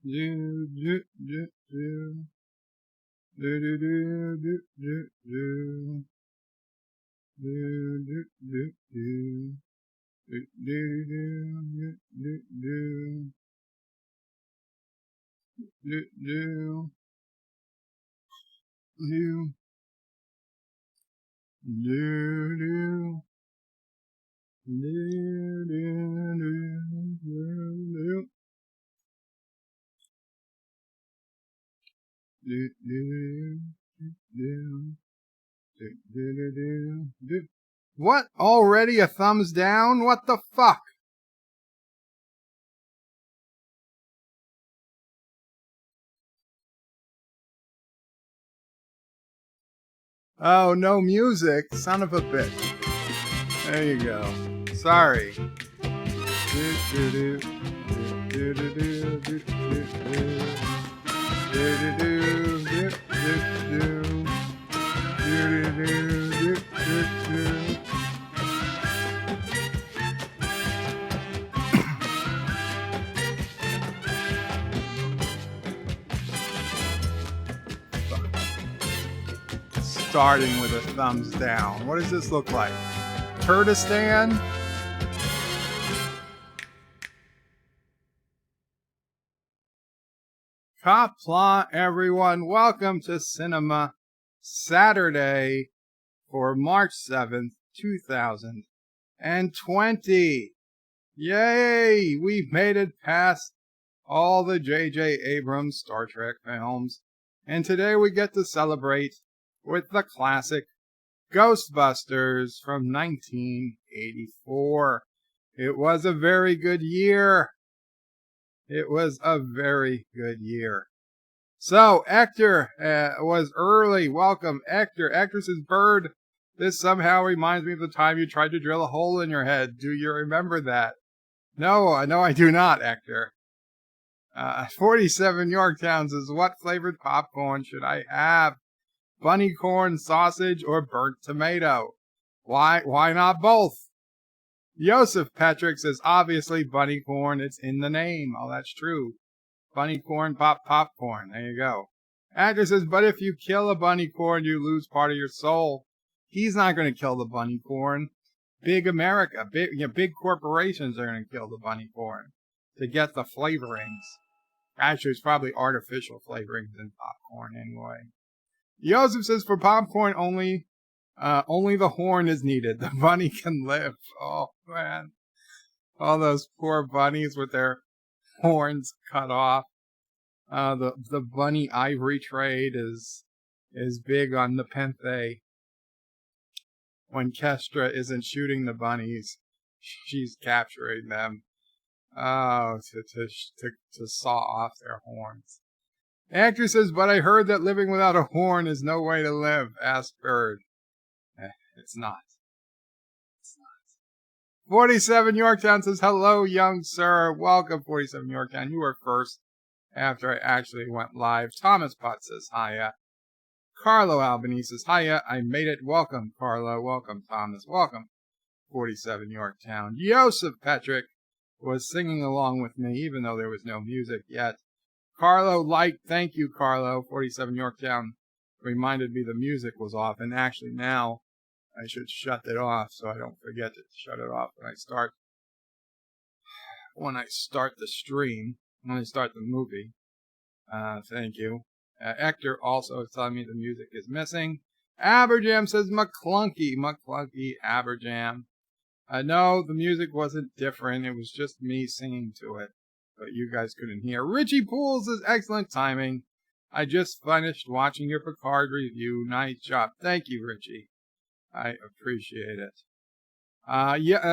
Do, do, do, do. Do, do, do, do, do, do. Do, do, do, do. Do, do, do, do, do. Do, do. Do, do, do. Do, do, do, do, do. Do, do, do, do, do, do, do. What? Already a thumbs down? What the fuck? Oh, no music. Son of a bitch. There you go. Sorry. Do, do, do, do, do, do, do, do, do. Do, do, do, do, do, do. Do, do, do, do, do. Starting with a thumbs down. What does this look like? Kurdistan? Kapla, everyone. Welcome to Sinema Saturday for March 7th, 2020. Yay! We've made it past all the J.J. Abrams Star Trek films. And today we get to celebrate with the classic Ghostbusters from 1984. It was a very good year. It was a very good year. So, Ector was early. Welcome, Ector. Ector says, Bird, this somehow reminds me of the time you tried to drill a hole in your head. Do you remember that? No, I do not, Ector. 47 Yorktown says, what flavored popcorn should I have? Bunny corn, sausage, or burnt tomato? Why not both? Joseph Patrick says, obviously bunny corn, it's in the name. Oh, that's true. Bunny corn, popcorn. There you go. Actor says, but if you kill a bunny corn, you lose part of your soul. He's not going to kill the bunny corn. Big America, big corporations are going to kill the bunny corn to get the flavorings. Actually, it's probably artificial flavorings in popcorn anyway. Joseph says, for popcorn only the horn is needed. The bunny can live. Oh, man. All those poor bunnies with their horns cut off. The bunny ivory trade is big on the Nepenthe. When Kestra isn't shooting the bunnies, she's capturing them. Oh, to saw off their horns. Actor says, but I heard that living without a horn is no way to live. Ask Bird. It's not. It's not. 47 Yorktown says, hello, young sir. Welcome, 47 Yorktown. You were first after I actually went live. Thomas Potts says, hiya. Carlo Albanese says, hiya. I made it. Welcome, Carlo. Welcome, Thomas. Welcome, 47 Yorktown. Joseph Patrick was singing along with me, even though there was no music yet. Carlo thank you, Carlo. 47 Yorktown reminded me the music was off, and actually now I should shut it off so I don't forget to shut it off when I start the stream, when I start the movie. Thank you. Ector also is telling me the music is missing. Aberjam says McClunky, Aberjam. No, the music wasn't different. It was just me singing to it, but you guys couldn't hear. Richie Pools is excellent timing. I just finished watching your Picard review. Nice job. Thank you, Richie. I appreciate it.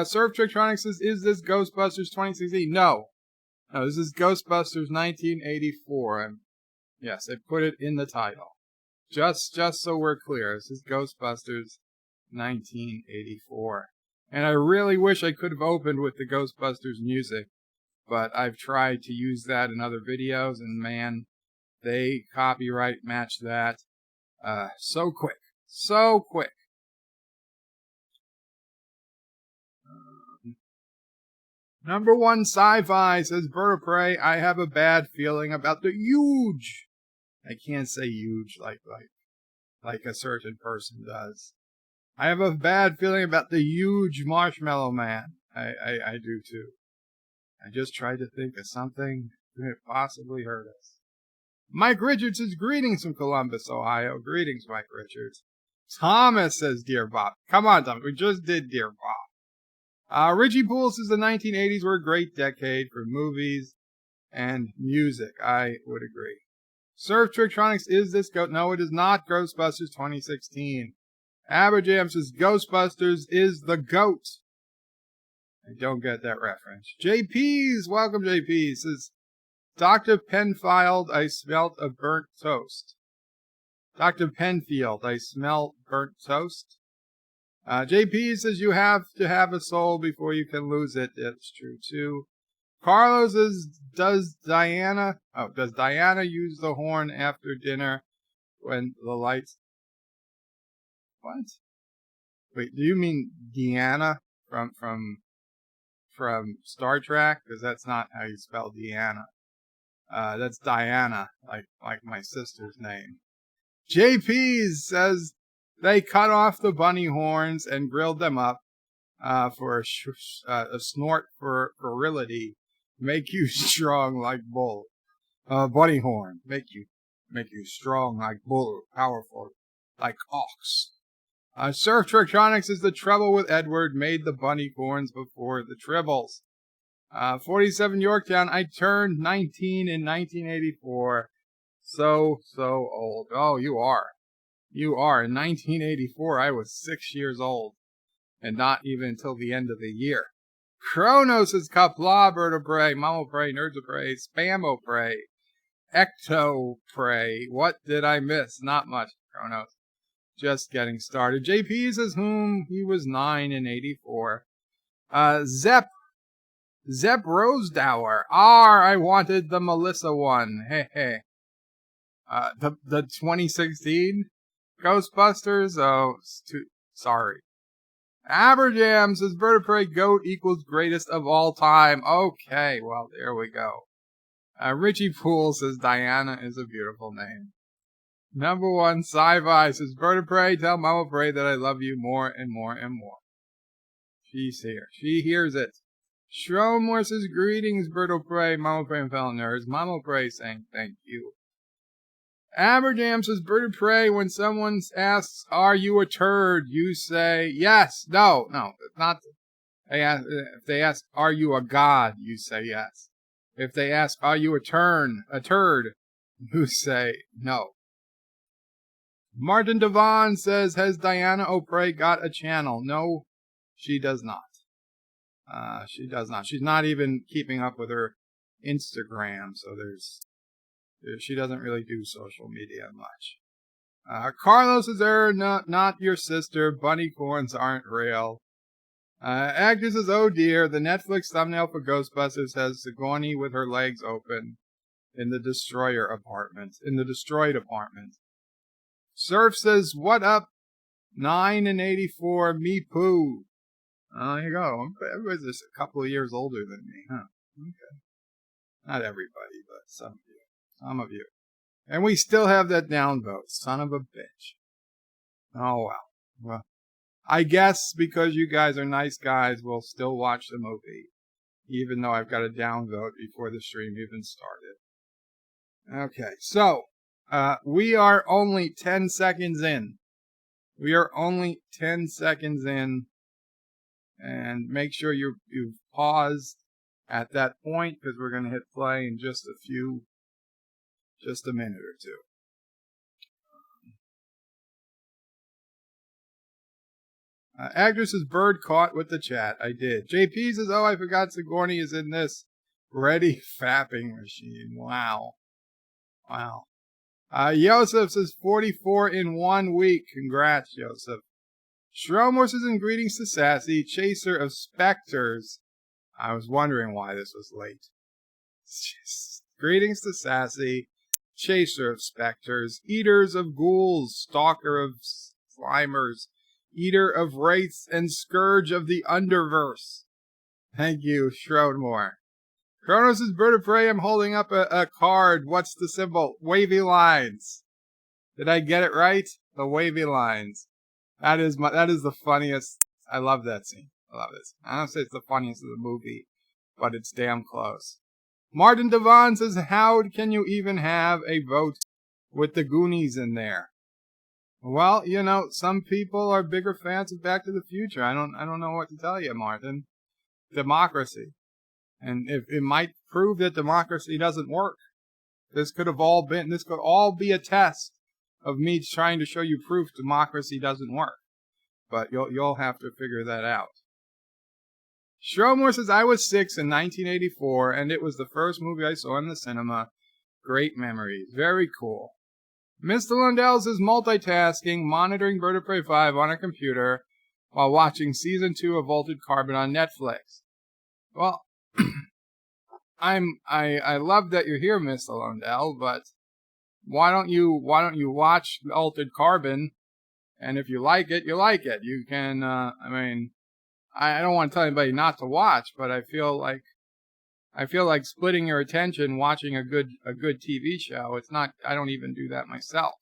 Surf Trictronics says, is this Ghostbusters 2016? No, this is Ghostbusters 1984. Yes, I put it in the title. Just so we're clear, this is Ghostbusters 1984. And I really wish I could have opened with the Ghostbusters music, but I've tried to use that in other videos, and man, they copyright match that so quick. Number one sci-fi says Bird of Prey. I have a bad feeling about the huge. I can't say huge like a certain person does. I have a bad feeling about the huge Marshmallow Man. I do too. I just tried to think of something that could possibly hurt us. Mike Richards says, greetings from Columbus, Ohio. Greetings, Mike Richards. Thomas says, Dear Bob. Come on, Thomas. We just did Dear Bob. Richie Poole says the 1980s were a great decade for movies and music. I would agree. Surf Trictronics, is this GOAT? No, it is not Ghostbusters 2016. Aberjam says Ghostbusters is the GOAT. I don't get that reference. JP's, welcome JP, says Dr. Penfield, I smelt a burnt toast. Dr. Penfield, I smell burnt toast. JP says you have to have a soul before you can lose it. That's true too. Carlos says, does Diana use the horn after dinner when the lights... What? Wait, do you mean Deanna from Star Trek? Because that's not how you spell Deanna. That's Diana, like my sister's name. JP says they cut off the bunny horns and grilled them up for a snort for virility. Make you strong like bull. Bunny horn. Make you strong like bull. Powerful like ox. Surf Trictronics is the trouble with Edward. Made the bunny horns before the tribbles. 47 Yorktown. I turned 19 in 1984. So old. Oh, you are. You are. In 1984, I was 6 years old. And not even until the end of the year. Kronos is Kapla, Bird of Prey, Mamo Prey, Nerds of Prey, Spamo Prey, Ecto Prey. What did I miss? Not much, Kronos. Just getting started. JP says whom he was 9 in 84. Zep Rosedower. I wanted the Melissa one. Hey. The 2016 Ghostbusters? Oh, sorry. Aberjam says Bird of Prey GOAT equals greatest of all time. Okay, well, there we go. Richie Poole says Diana is a beautiful name. Number one sci-fi says Bird of Prey, tell Mama Prey that I love you more and more and more. She's here. She hears it. Shromore says greetings, Bird of Prey, Mama Prey and fellow nerds. Mama Prey saying thank you. Aberjam says Bird of Prey, when someone asks, are you a turd? You say yes. No, not. If they ask, are you a god? You say yes. If they ask, are you a turd? You say no. Martin Devon says, has Diana O'Prey got a channel? No, she does not. She does not. She's not even keeping up with her Instagram, so she doesn't really do social media much. Carlos is there, not your sister. Bunny corns aren't real. Agnes says, oh dear, the Netflix thumbnail for Ghostbusters has Sigourney with her legs open in the destroyed apartment. Surf says, what up? 9 and 84, me poo. There you go. Everybody's just a couple of years older than me, huh? Okay. Not everybody, but some of you. Some of you. And we still have that downvote. Son of a bitch. Oh, well. Well, I guess because you guys are nice guys, we'll still watch the movie. Even though I've got a downvote before the stream even started. Okay, so, we are only 10 seconds in. We are only 10 seconds in. And make sure you've paused at that point, because we're going to hit play in just a minute or two. Agnes's bird caught with the chat. I did. JP says, oh, I forgot Sigourney is in this. Ready fapping machine. Wow. Yosef says 44 in 1 week. Congrats, Yosef. Shromor says, in greetings to Sassy, chaser of specters. I was wondering why this was late. Greetings to Sassy, chaser of specters, eaters of ghouls, stalker of slimers, eater of wraiths, and scourge of the underverse. Thank you, Shroudmore. Kronos is bird of prey. I'm holding up a card. What's the symbol? Wavy lines. Did I get it right? The wavy lines. That is the funniest. I love that scene. I love this. I don't say it's the funniest of the movie, but it's damn close. Martin Devon says, how can you even have a vote with the Goonies in there? Well, some people are bigger fans of Back to the Future. I don't know what to tell you, Martin. Democracy. And if it might prove that democracy doesn't work. This could all be a test of me trying to show you proof democracy doesn't work. But you'll have to figure that out. Stromore says, I was 6 in 1984, and it was the first movie I saw in the cinema. Great memories. Very cool. Mr. Lundell says, multitasking, monitoring Bird of Prey 5 on a computer while watching Season 2 of Altered Carbon on Netflix. Well, I love that you're here, Mr. Lundell, but why don't you watch Altered Carbon, and if you like it, you like it. You can, I don't want to tell anybody not to watch, but I feel like splitting your attention watching a good TV show. It's not. I don't even do that myself.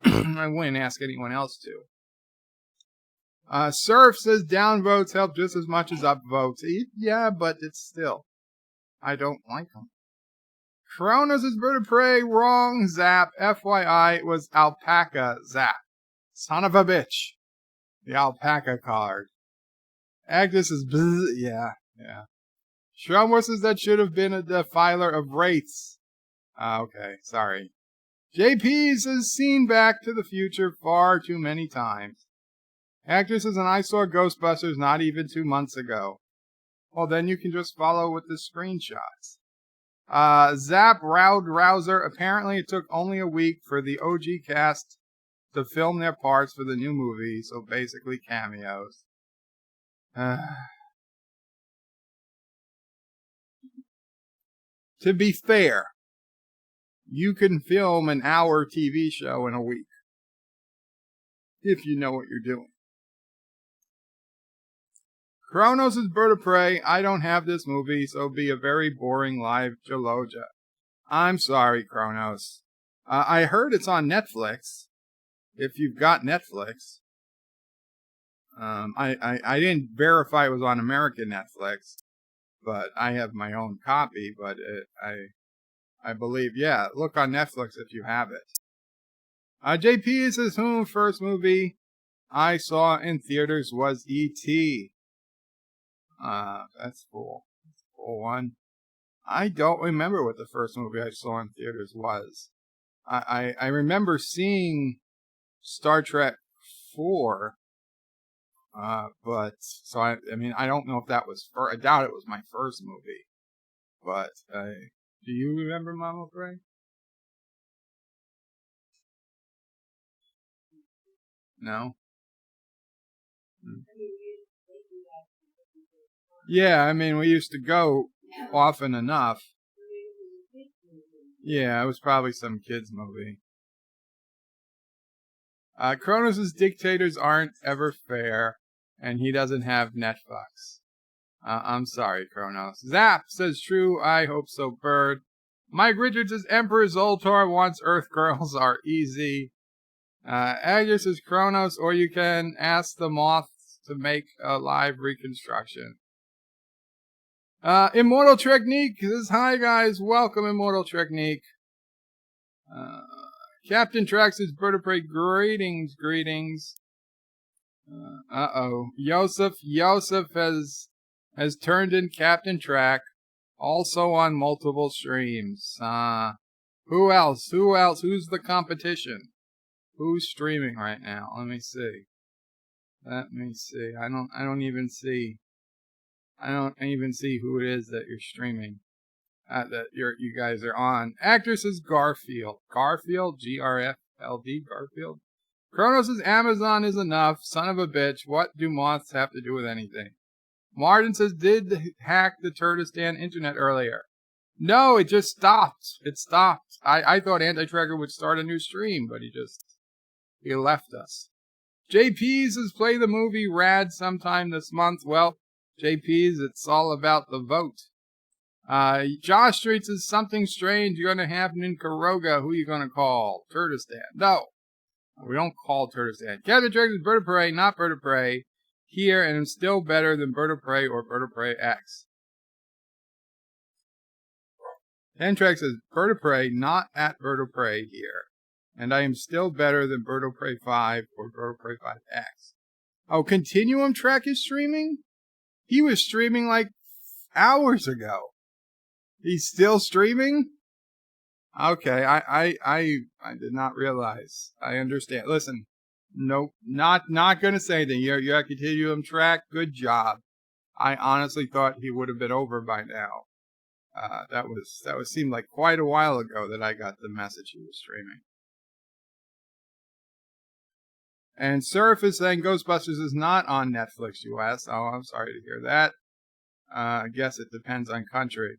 I wouldn't ask anyone else to. Surf says downvotes help just as much as upvotes. Yeah, but it's still. I don't like them. Kronos is bird of prey. Wrong. Zap. FYI, it was alpaca. Zap. Son of a bitch. The alpaca card. Agnes is bzz. Yeah. Stromor says that should have been a defiler of wraiths. Okay, sorry. JP says seen Back to the Future far too many times. Actress says, and I saw Ghostbusters not even 2 months ago. Well, then you can just follow with the screenshots. Zap Rouser. Apparently it took only a week for the OG cast to film their parts for the new movie, so basically cameos. To be fair, you can film an hour TV show in a week. If you know what you're doing. Kronos is bird of prey. I don't have this movie, so it'll be a very boring live Jaloja. I'm sorry, Kronos. I heard it's on Netflix. If you've got Netflix. I didn't verify it was on American Netflix, but I have my own copy, but I believe, yeah, look on Netflix if you have it. JP says, first movie I saw in theaters was E.T. That's cool. That's a cool one. I don't remember what the first movie I saw in theaters was. I remember seeing Star Trek 4, but, so I don't know if that was I doubt it was my first movie, but, do you remember Mama Bray? No? Yeah, we used to go often enough. Yeah, it was probably some kids movie. Kronos' dictators aren't ever fair, and he doesn't have Netflix. I'm sorry, Kronos. Zap says true. I hope so, Bird. Mike Richards says Emperor Zoltar wants Earth Girls are easy. Agnes says Kronos, or you can ask the Moths to make a live reconstruction. Immortal Technique says, hi guys, welcome Immortal Technique. Captain Trax says, Bird of Prey, greetings. Yosef has turned in Captain Track, also on multiple streams. Who else? Who's the competition? Who's streaming right now? Let me see. I don't even see who it is that you're streaming. That you guys are on. Actor says Garfield. Garfield? G-R-F-L-D? Garfield? Kronos says Amazon is enough. Son of a bitch. What do moths have to do with anything? Martin says, did hack the Turtistan internet earlier? No, it just stopped. It stopped. I thought Anti-Tracker would start a new stream, but he left us. JP says, play the movie Rad sometime this month. Well, JP's, it's all about the vote. Josh Streets is something strange going to happen in Karoga. Who are you going to call? Turtistan. No, we don't call Turtistan. Captain Triggs is Bird of Prey, not Bird of Prey. Here, and I'm still better than Bird of Prey or Bird of Prey X. Entrex is Bird of Prey, not at Bird of Prey here. And I am still better than Bird of Prey 5 or Bird of Prey 5X. Oh, Continuum Trek is streaming? He was streaming like hours ago. He's still streaming? Okay, I did not realize. I understand. Listen, nope, not gonna say anything. You're at Continuum Trek. Good job. I honestly thought he would have been over by now. That seemed like quite a while ago that I got the message he was streaming. And Surf is saying Ghostbusters is not on Netflix US. Oh, I'm sorry to hear that. I guess it depends on country.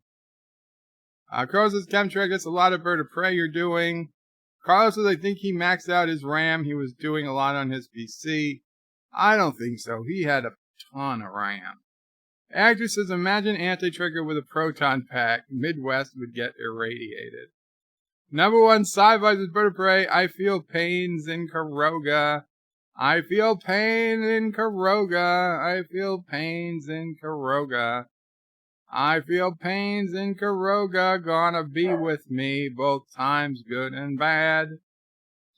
Carlos says, Chemtrail gets a lot of Bird of Prey you're doing. Carlos says, I think he maxed out his RAM. He was doing a lot on his PC. I don't think so. He had a ton of RAM. Actor says, imagine Anti-Trigger with a proton pack. Midwest would get irradiated. Number one, Sci-Fi is Bird of Prey. I feel pains in Karoga. I feel pain in Karoga. I feel pains in Karoga. I feel pains in Karoga. Gonna be with me both times good and bad.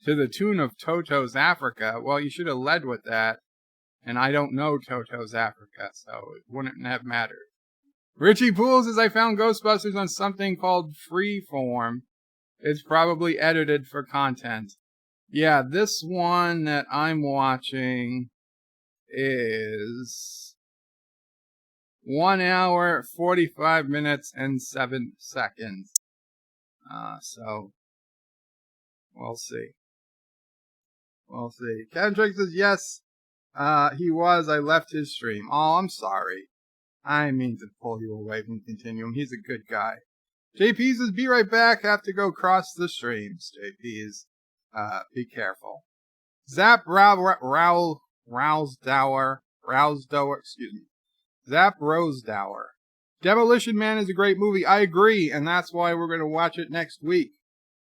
To the tune of Toto's Africa. Well, you should have led with that. And I don't know Toto's Africa, so it wouldn't have mattered. Richie Poole says, I found Ghostbusters on something called Freeform. It's probably edited for content. Yeah, this one that I'm watching is 1 hour, 45 minutes, and 7 seconds. So, we'll see. We'll see. Kevin Drake says, yes, he was. I left his stream. Oh, I'm sorry. I mean to pull you away from Continuum. He's a good guy. JP says, be right back. Have to go cross the streams. JP's, be careful. Zap Rousdower, excuse me. Zap Rosedower. Demolition Man is a great movie. I agree, and that's why we're going to watch it next week.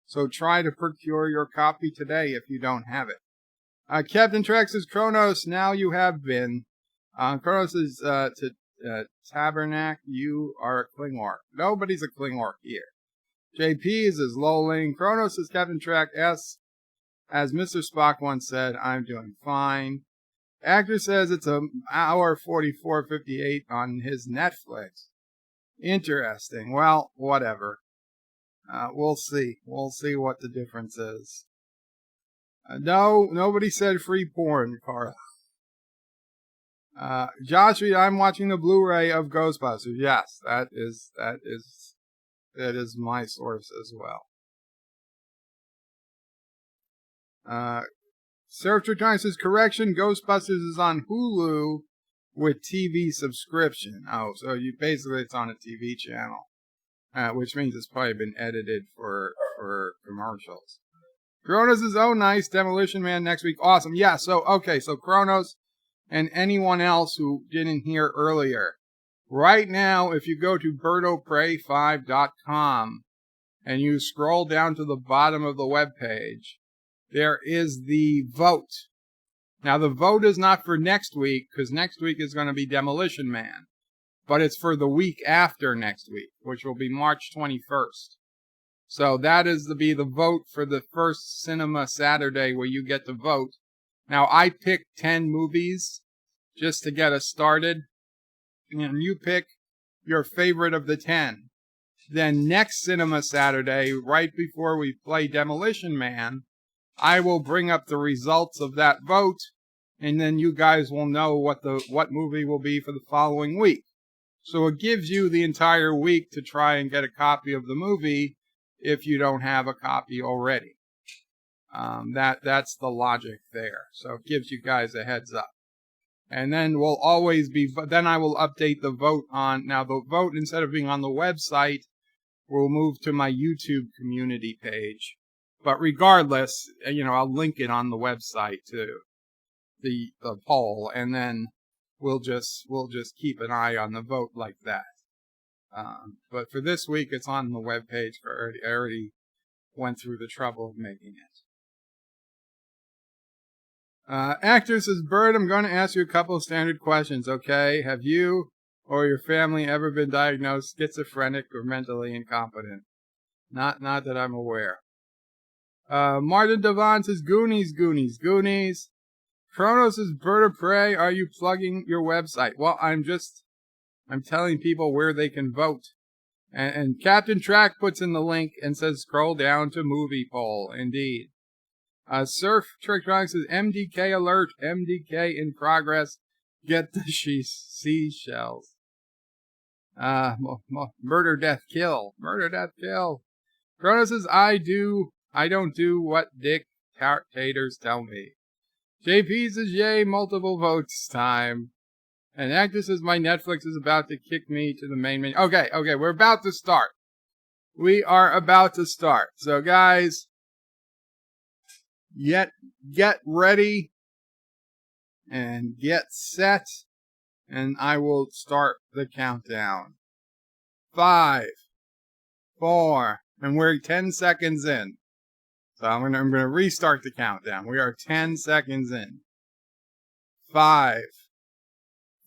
So try to procure your copy today if you don't have it. Captain Trex says, Kronos, now you have been. Kronos is to Tabernac, you are a Klingor. Nobody's a Klingor here. JP's is lolling. Kronos is Captain Trek S. As Mr. Spock once said, I'm doing fine. Actor says it's an hour 44:58 on his Netflix. Interesting. Well, whatever. We'll see. We'll see what the difference is. No, nobody said free porn, Carl. Josh, I'm watching the Blu-ray of Ghostbusters. Yes, that is my source as well. Surf Time says, correction, Ghostbusters is on Hulu with TV subscription. Oh, so basically it's on a TV channel, which means it's probably been edited for commercials. Kronos is, oh nice, Demolition Man next week. Awesome. Yeah, so Kronos and anyone else who didn't hear earlier. Right now, if you go to birdoprey5.com and you scroll down to the bottom of the webpage, there is the vote. Now, the vote is not for next week, because next week is going to be Demolition Man. But it's for the week after next week, which will be March 21st. So that is to be the vote for the first Sinema Saturday where you get to vote. Now, I picked 10 movies just to get us started. And you pick your favorite of the 10. Then next Sinema Saturday, right before we play Demolition Man, I will bring up the results of that vote, and then you guys will know what movie will be for the following week. So it gives you the entire week to try and get a copy of the movie if you don't have a copy already. That's the logic there. So it gives you guys a heads up. And then we'll always be, then I will update the vote on, now the vote, instead of being on the website, will move to my YouTube community page. But regardless, I'll link it on the website to the poll. And then we'll just keep an eye on the vote like that. But for this week, it's on the webpage. I already went through the trouble of making it. Actor says, Bird, I'm going to ask you a couple of standard questions, okay? Have you or your family ever been diagnosed schizophrenic or mentally incompetent? Not that I'm aware. Martin Devon says, Goonies. Chronos says, Bird of Prey, are you plugging your website? Well, I'm telling people where they can vote. And Captain Track puts in the link and says, scroll down to movie poll. Indeed. Surf Trictronics says, MDK alert, MDK in progress. Get the seashells. Murder, death, kill. Chronos says, I don't do what dictators tell me. JP says, yay, multiple votes time. And Actor says, my Netflix is about to kick me to the main menu. Okay, we're about to start. We are about to start. So, guys, get ready and get set, and I will start the countdown. 5, 4, and we're 10 seconds in. So I'm gonna restart the countdown. We are 10 seconds in. 5,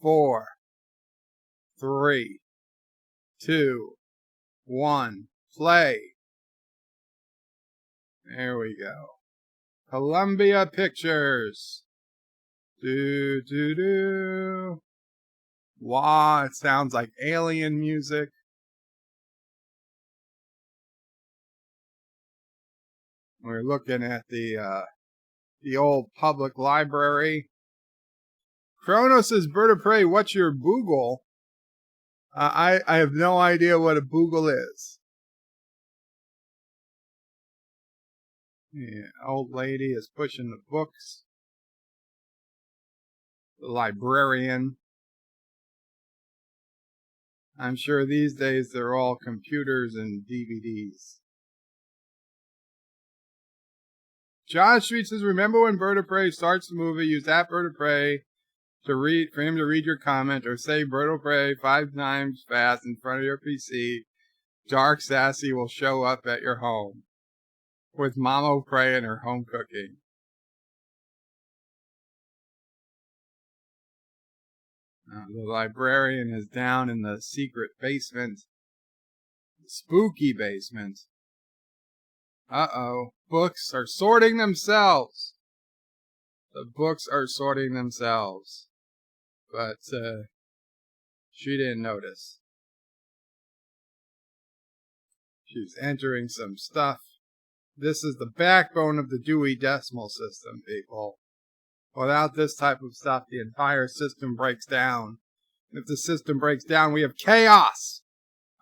4, 3, 2, 1, play. There we go. Columbia Pictures. Wow, it sounds like alien music. We're looking at the old public library. Chronos says, Bird of Prey, what's your Boogle? I have no idea what a Boogle is. Yeah, old lady is pushing the books. The librarian. I'm sure these days they're all computers and DVDs. John Street says, remember when Bird of Prey starts the movie, use that Bird of Prey for him to read your comment, or say Bird of Prey 5 times fast in front of your PC. Dark Sassy will show up at your home with Mama Prey and her home cooking. The librarian is down in the secret basement. The spooky basement. Uh-oh. Books are sorting themselves. The books are sorting themselves. But, she didn't notice. She's entering some stuff. This is the backbone of the Dewey Decimal System, people. Without this type of stuff, the entire system breaks down. If the system breaks down, we have chaos.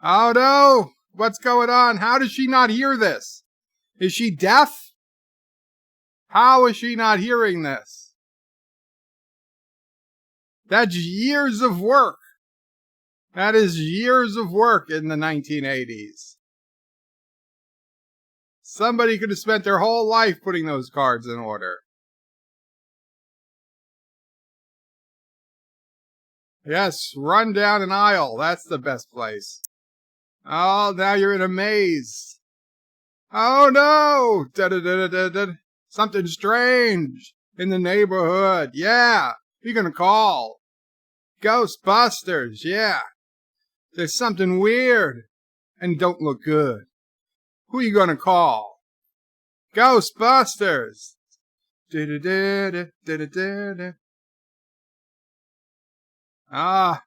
Oh no! What's going on? How does she not hear this? Is she deaf? How is she not hearing this? That's years of work. That is years of work in the 1980s. Somebody could have spent their whole life putting those cards in order. Yes, run down an aisle. That's the best place. Oh, now you're in a maze. Oh no! Da-da-da-da-da-da. Something strange in the neighborhood. Yeah, you're gonna call Ghostbusters. Yeah, there's something weird and don't look good. Who are you gonna call? Ghostbusters. Da-da-da-da-da-da-da. Ah,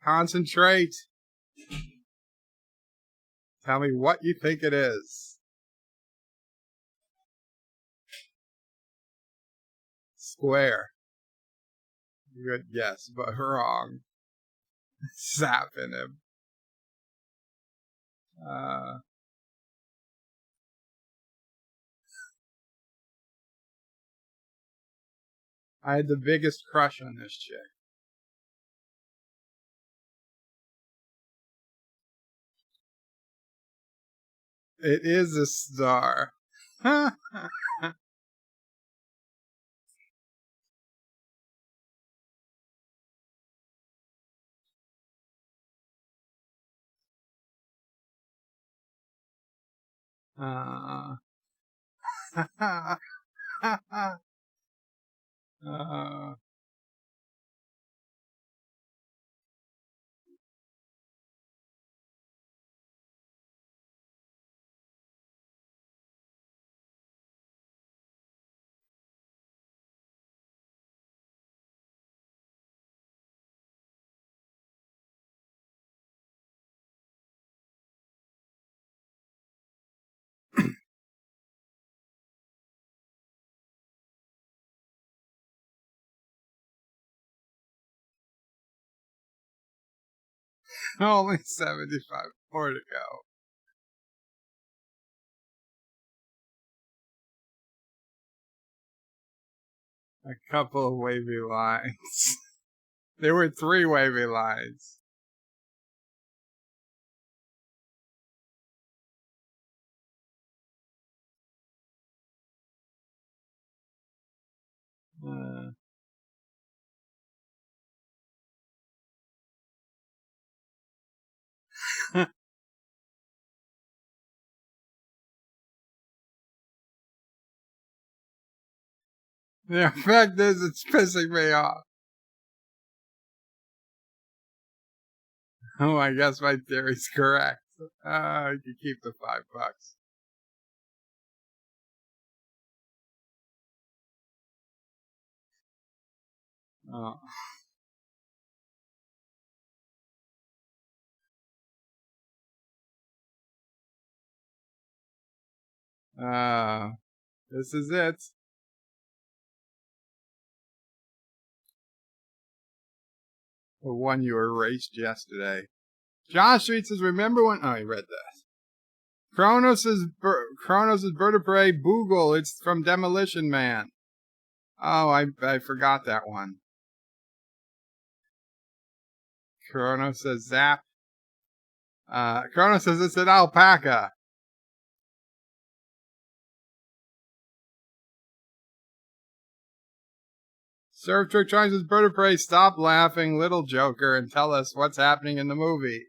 concentrate. Tell me what you think it is. Square. Good guess, but wrong. Zapping him. I had the biggest crush on this chick. It is a star. Uh, uh, only 75 more to go. A couple of wavy lines. There were 3 wavy lines. The effect is it's pissing me off. Oh, I guess my theory's correct. You can keep the $5. Oh. This is it. The one you erased yesterday. John Street says, remember when... Oh, he read that. Kronos' vertebrae Boogle. It's from Demolition Man. Oh, I forgot that one. Kronos says, zap. Kronos says, it's an alpaca. Surf Trick tries his vertebrae. Stop laughing, little Joker, and tell us what's happening in the movie.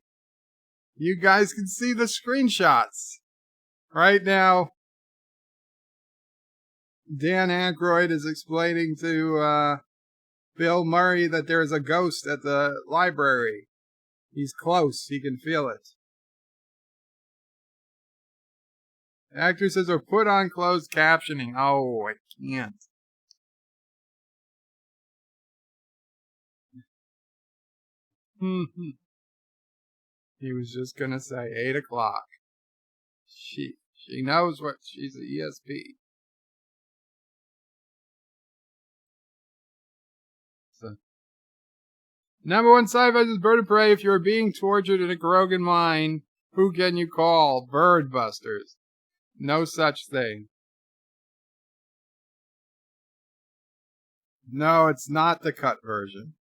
You guys can see the screenshots. Right now, Dan Aykroyd is explaining to Bill Murray that there's a ghost at the library. He's close. He can feel it. Actor says, or put on closed captioning. Oh, I can't. He was just going to say 8 o'clock. She knows what she's an ESP. So, number 1 sci-fi is Bird of Prey. If you're being tortured in a Grogan mine, who can you call? Birdbusters. No such thing. No, it's not the cut version.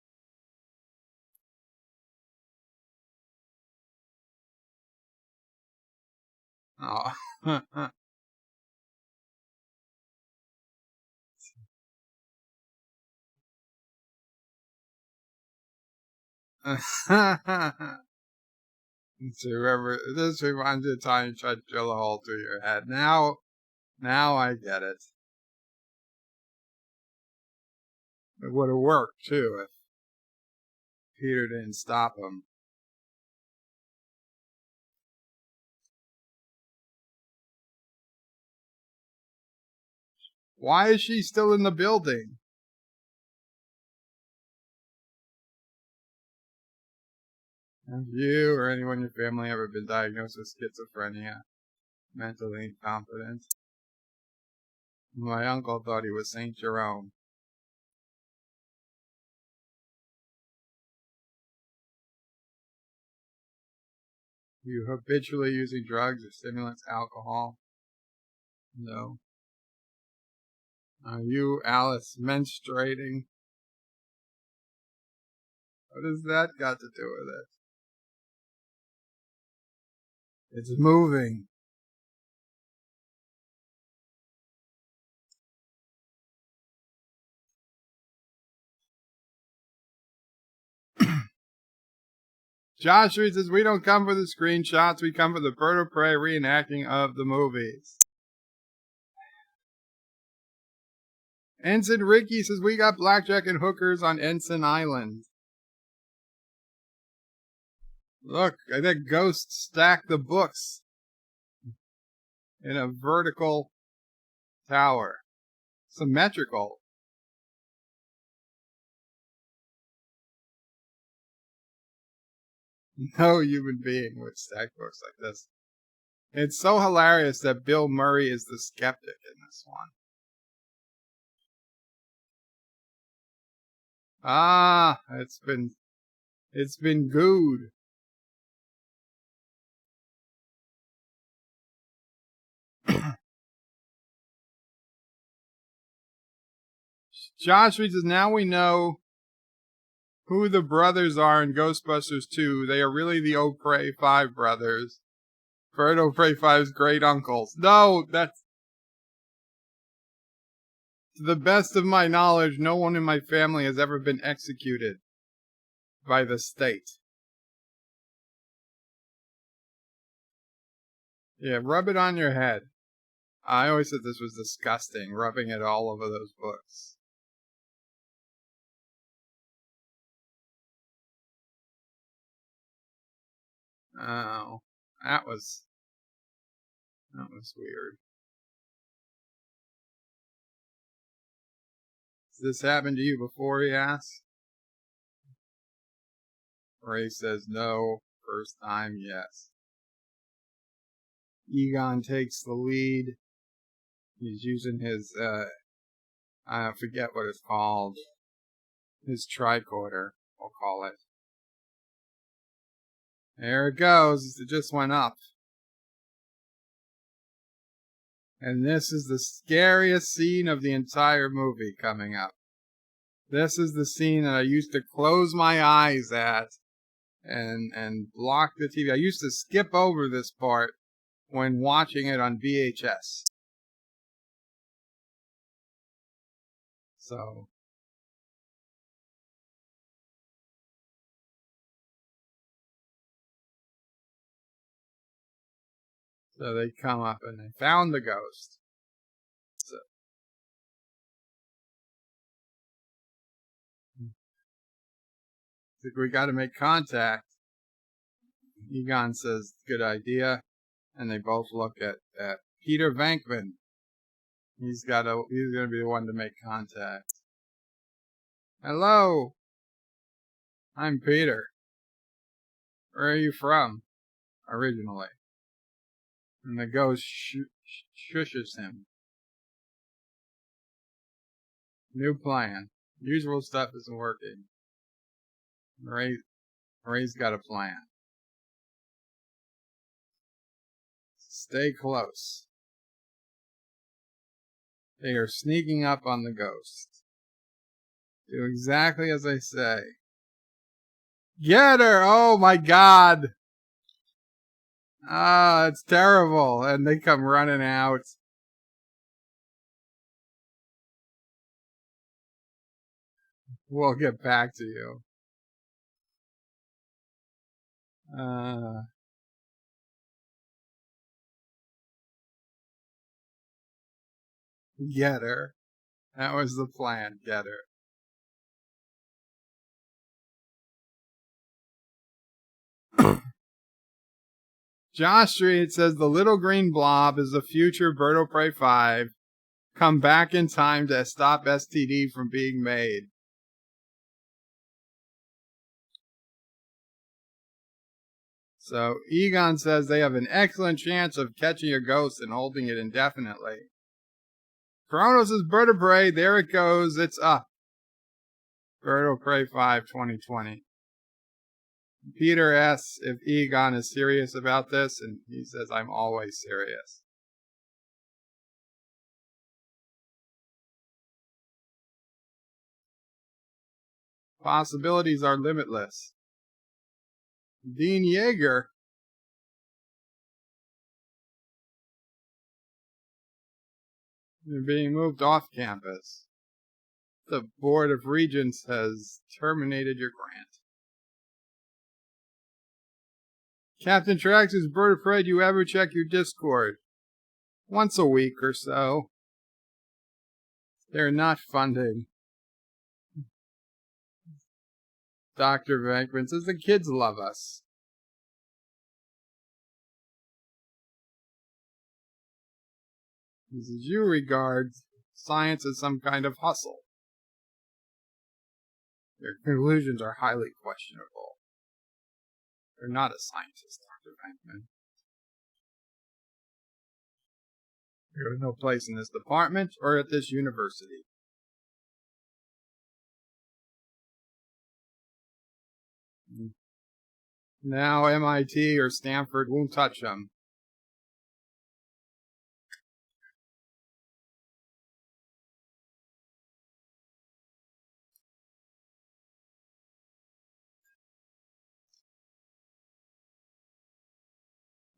Oh. So remember, this reminds me of the time you tried to drill a hole through your head. Now I get it. It would have worked too if Peter didn't stop him. Why is she still in the building? Have you or anyone in your family ever been diagnosed with schizophrenia? Mentally incompetent? My uncle thought he was Saint Jerome. You habitually using drugs or stimulants, alcohol? No. Are you, Alice, menstruating? What has that got to do with it? It's moving. Josh Reed says, we don't come for the screenshots, we come for the Bird of Prey reenacting of the movies. Ensign Ricky says, we got blackjack and hookers on Ensign Island. Look, I think Ghost stacked the books in a vertical tower. Symmetrical. No human being would stack books like this. It's so hilarious that Bill Murray is the skeptic in this one. Ah, it's been good. Josh reads says, now we know who the brothers are in Ghostbusters 2. They are really the O'Prey 5 brothers. Bert O'Prey 5's great uncles. No, that's... To the best of my knowledge, no one in my family has ever been executed by the state. Yeah, rub it on your head. I always said this was disgusting, rubbing it all over those books. Oh, that was weird. Has this happened to you before, he asks? Ray says no. First time, yes. Egon takes the lead. He's using his, I forget what it's called. His tricorder, we'll call it. There it goes. It just went up. And this is the scariest scene of the entire movie coming up. This is the scene that I used to close my eyes at and block the TV. I used to skip over this part when watching it on VHS. So they come up and they found the ghost. So we got to make contact. Egon says, good idea. And they both look at Peter Venkman. He's going to be the one to make contact. Hello. I'm Peter. Where are you from? Originally. And the ghost shushes him. New plan. Usual stuff isn't working. Ray's got a plan. Stay close. They are sneaking up on the ghost. Do exactly as I say. Get her! Oh my god! Ah, it's terrible. And they come running out. We'll get back to you. Get her. That was the plan. Get her. Josh Street says the little green blob is the future Bird of Prey 5. Come back in time to stop STD from being made. So Egon says they have an excellent chance of catching a ghost and holding it indefinitely. Kronos is Bird of Prey. There it goes. It's up. Bird of Prey 5 2020. Peter asks if Egon is serious about this, and he says, I'm always serious. Possibilities are limitless. Dean Yeager. They're being moved off campus. The Board of Regents has terminated your grant. Captain Trax is bird of prey. Do you ever check your Discord? Once a week or so. They're not funding. Dr. Venkman says the kids love us. He says you regard science as some kind of hustle. Their conclusions are highly questionable. They're not a scientist, Dr. Venkman. There is no place in this department or at this university. Now MIT or Stanford won't touch them.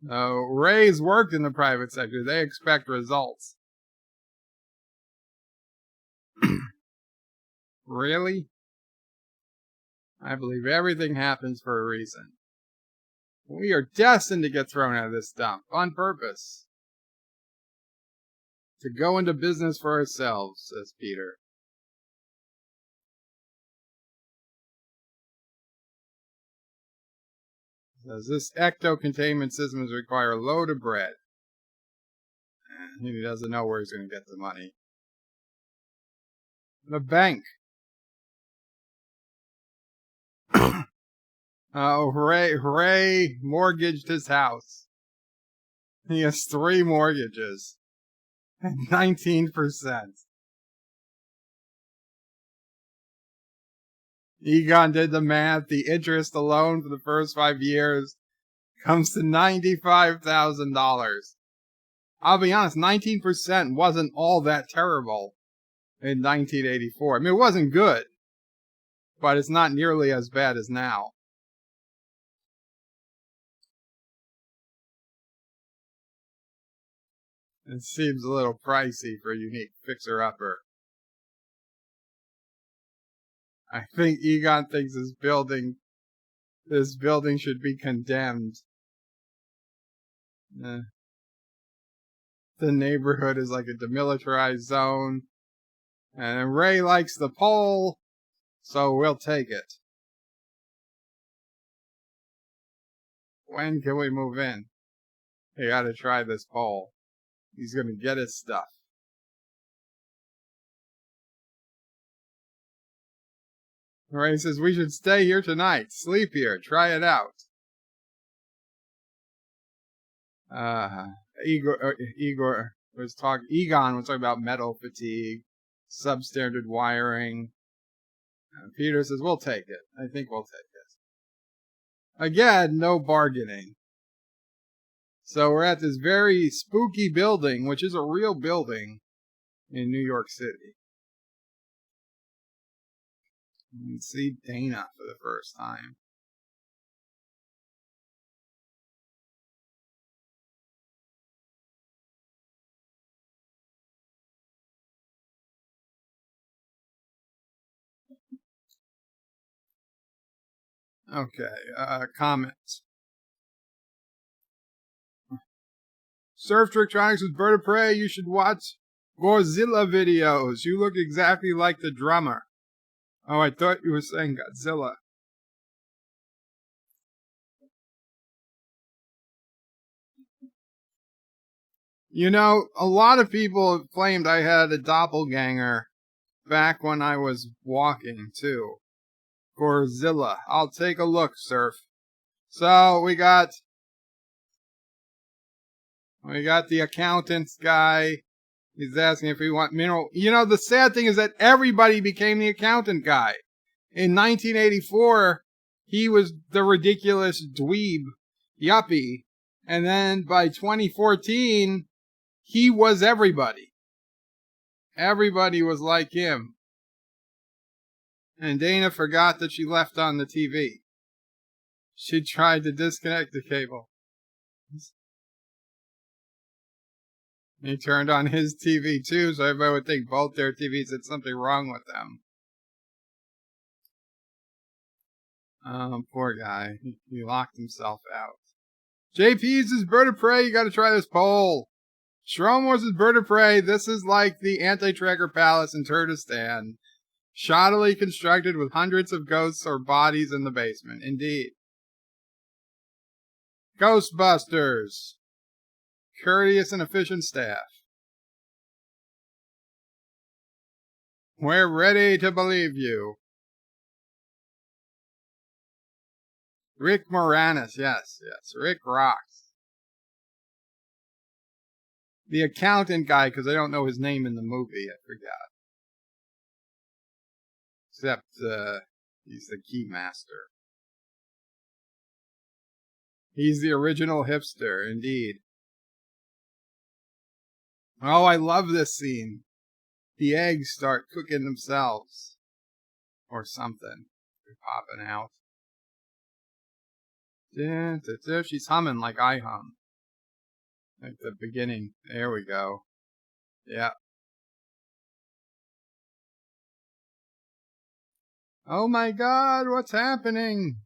Ray's worked in the private sector. They expect results. Really? I believe everything happens for a reason. We are destined to get thrown out of this dump on purpose. To go into business for ourselves, says Peter. Says this ecto-containment system is require a load of bread. And he doesn't know where he's going to get the money. The bank. Ray mortgaged his house. He has 3 mortgages. At 19%. Egon did the math. The interest alone for the first 5 years comes to $95,000. I'll be honest, 19% wasn't all that terrible in 1984. I mean, it wasn't good, but it's not nearly as bad as now. It seems a little pricey for a unique fixer-upper. I think Egon thinks this building should be condemned. The neighborhood is like a demilitarized zone. And Ray likes the pole, so we'll take it. When can we move in? You gotta try this pole. He's gonna get his stuff. Ray says we should stay here tonight. Sleep here. Try it out. Egon was talking about metal fatigue, substandard wiring. Peter says we'll take it. I think we'll take it. Again, no bargaining. So we're at this very spooky building, which is a real building in New York City. You can see Dana for the first time. Okay, comments. Surf Trictronics with Bird of Prey. You should watch Godzilla videos. You look exactly like the drummer. Oh, I thought you were saying Godzilla. You know, a lot of people claimed I had a doppelganger back when I was walking, too. Godzilla. I'll take a look, Surf. So, we got the accountant's guy. He's asking if we want mineral. You know, the sad thing is that everybody became the accountant guy. In 1984, he was the ridiculous dweeb yuppie. And then by 2014, he was everybody. Everybody was like him. And Dana forgot that she left on the TV. She tried to disconnect the cable. He turned on his TV too, so everybody would think both their TVs had something wrong with them. Poor guy. He locked himself out. JP's is Bird of Prey. You gotta try this poll. Shrome Wars is Bird of Prey. This is like the Anti-Tracker Palace in Turkestan. Shoddily constructed with hundreds of ghosts or bodies in the basement. Indeed. Ghostbusters. Courteous and efficient staff. We're ready to believe you. Rick Moranis, yes. Rick rocks. The accountant guy, because I don't know his name in the movie, I forgot. Except, he's the key master. He's the original hipster, indeed. Oh, I love this scene. The eggs start cooking themselves. Or something. They're popping out. She's humming like I hum. Like the beginning. There we go. Yeah. Oh my god, what's happening?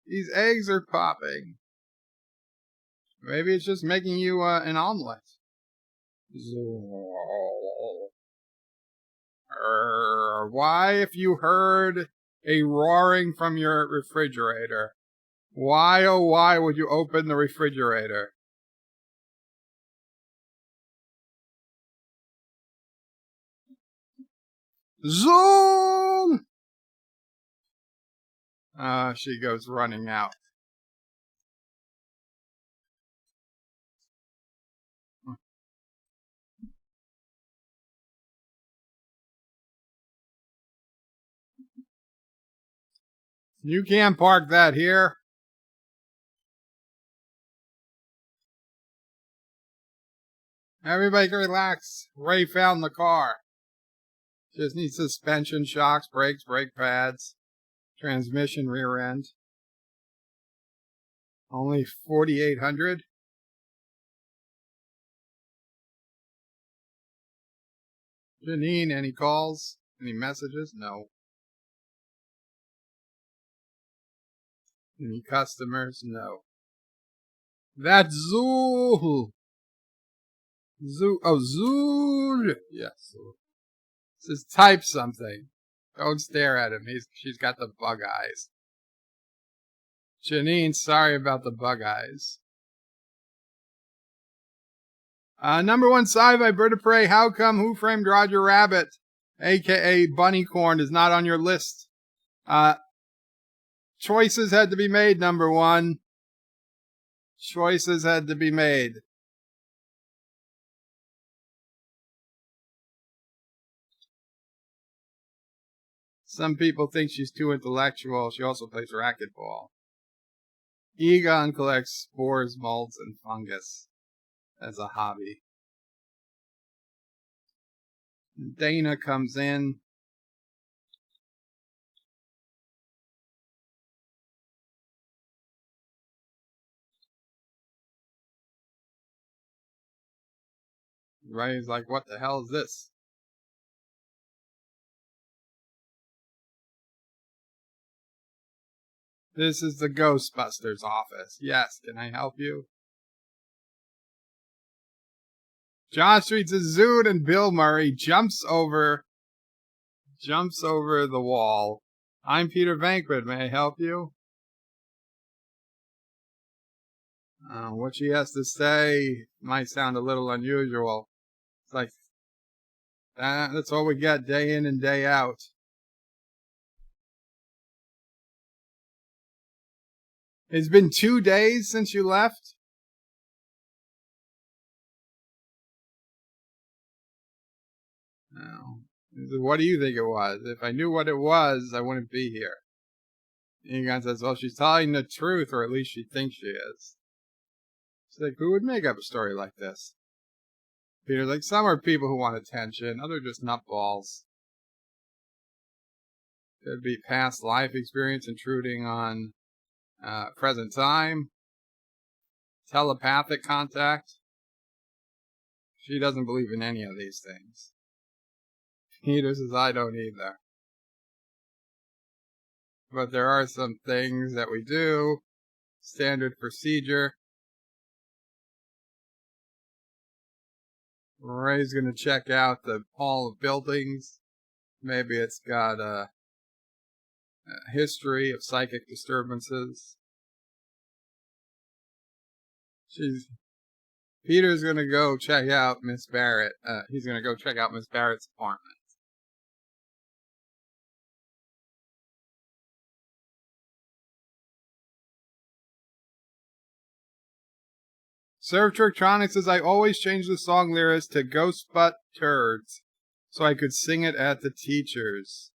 These eggs are popping. Maybe it's just making you an omelet. Why, if you heard a roaring from your refrigerator, why oh why would you open the refrigerator? Zoom! She goes running out. You can't park that here. Everybody relax. Ray found the car. Just needs suspension, shocks, brakes, brake pads, transmission, rear end. Only 4,800. Janine, any calls? Any messages? No. Any customers? No. That's Zool. Zool. Oh, Zool. Yes. Says type something. Don't stare at him. She's got the bug eyes. Janine, sorry about the bug eyes. Number one sci-fi Bird of Prey. How come Who Framed Roger Rabbit, aka Bunnycorn, is not on your list? Choices had to be made, number one. Choices had to be made. Some people think she's too intellectual. She also plays racquetball. Egon collects spores, molds, and fungus as a hobby. Dana comes in. Ray's like, what the hell is this? This is the Ghostbusters office. Yes, can I help you? Josh Street's a zoot and Bill Murray jumps over the wall. I'm Peter Venkman. May I help you? What she has to say might sound a little unusual. It's like, that's all we get day in and day out. It's been 2 days since you left? No. What do you think it was? If I knew what it was, I wouldn't be here. Egon says, well, she's telling the truth, or at least she thinks she is. She's like, who would make up a story like this? Peter's like, some are people who want attention, others just nutballs. Could be past life experience intruding on present time. Telepathic contact. She doesn't believe in any of these things. Peter says, I don't either. But there are some things that we do. Standard procedure. Ray's gonna check out the hall of buildings. Maybe it's got a history of psychic disturbances. Peter's gonna go check out Miss Barrett. He's gonna go check out Miss Barrett's apartment. Serve Trictronic says, I always change the song lyrics to Ghost Butt Turds so I could sing it at the teachers.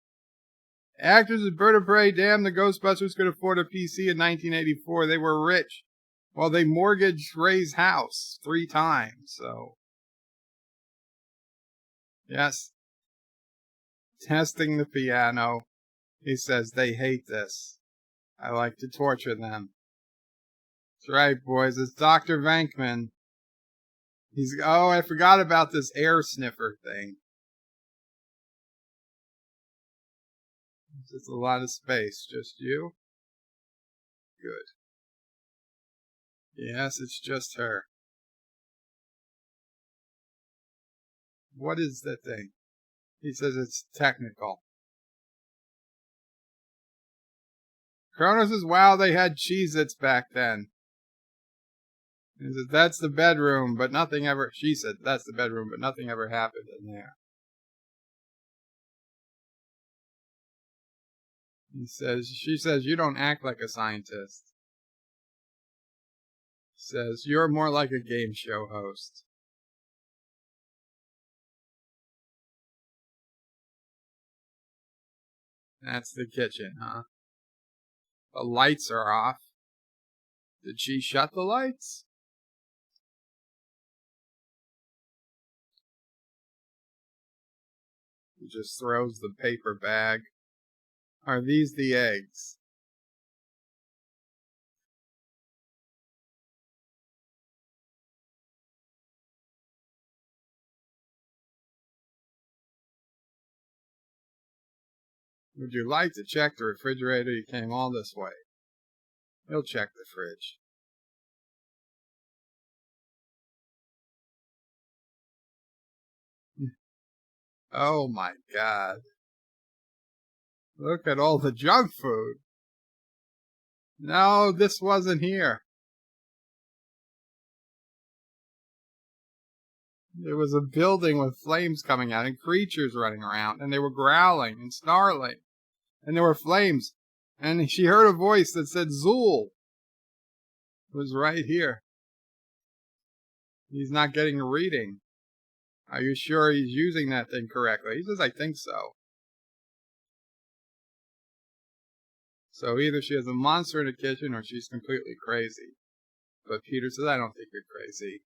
Actors at Bird of Prey, damn, the Ghostbusters could afford a PC in 1984. They were rich. Well, they mortgaged Ray's house 3 times, so. Yes. Testing the piano. He says, they hate this. I like to torture them. That's right, boys. It's Dr. Venkman. Oh, I forgot about this air sniffer thing. It's just a lot of space. Just you? Good. Yes, it's just her. What is that thing? He says it's technical. Kronos says, wow, they had Cheez-Its back then. He says, that's the bedroom, but nothing ever... She said, that's the bedroom, but nothing ever happened in there. She says, you don't act like a scientist. He says, you're more like a game show host. That's the kitchen, huh? The lights are off. Did she shut the lights? He just throws the paper bag. Are these the eggs? Would you like to check the refrigerator? You came all this way. He'll check the fridge. Oh my God. Look at all the junk food. No, this wasn't here. There was a building with flames coming out and creatures running around, and they were growling and snarling, and there were flames, and she heard a voice that said Zool. It was right here. He's not getting a reading. Are you sure he's using that thing correctly? He says, I think so. So either she has a monster in the kitchen or she's completely crazy. But Peter says, I don't think you're crazy.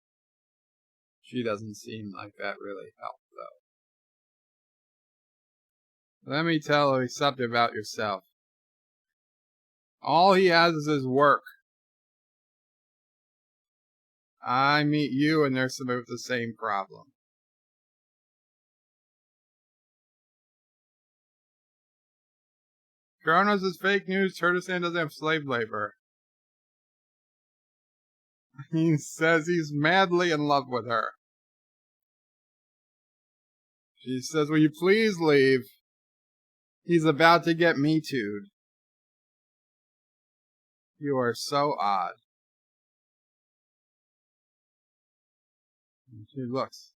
She doesn't seem like that really helped, though. Let me tell you something about yourself. All he has is his work. I meet you and there's somebody with the same problem. Kronos is fake news. Turtlestand doesn't have slave labor. He says he's madly in love with her. She says, will you please leave? He's about to get me too'd. You are so odd. He looks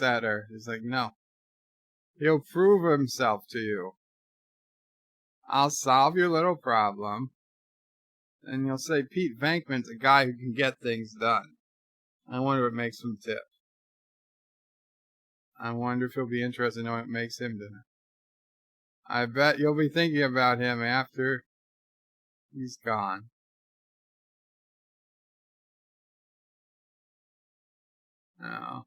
at her. He's like, no. He'll prove himself to you. I'll solve your little problem. And you'll say, Pete Venkman's a guy who can get things done. I wonder what makes him tip. I wonder if he'll be interested in knowing what makes him dinner. I bet you'll be thinking about him after he's gone. Oh,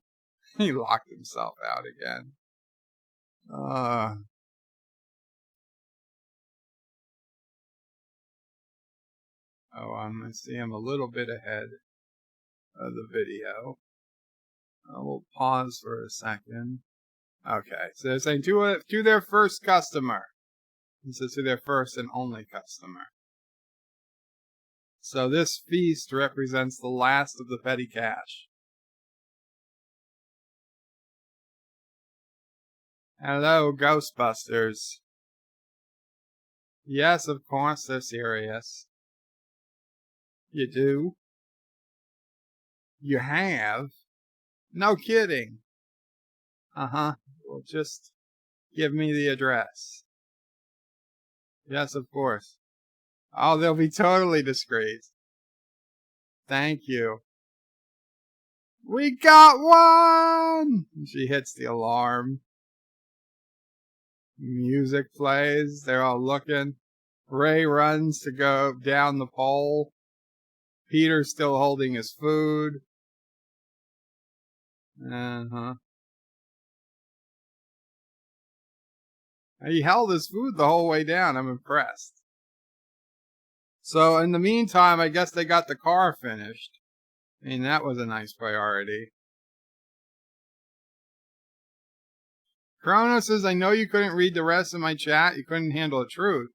he locked himself out again. Oh, I'm going to see him a little bit ahead of the video. We'll pause for a second. Okay, so they're saying to their first customer. It says to their first and only customer. So this feast represents the last of the petty cash. Hello, Ghostbusters. Yes, of course they're serious. You do? You have? No kidding. Uh-huh. Well, just give me the address. Yes, of course. Oh, they'll be totally discreet. Thank you. We got one! She hits the alarm. Music plays. They're all looking. Ray runs to go down the pole. Peter's still holding his food. Uh-huh. He held his food the whole way down. I'm impressed. So in the meantime, I guess they got the car finished. I mean, that was a nice priority. Kronos says, I know you couldn't read the rest of my chat. You couldn't handle the truth.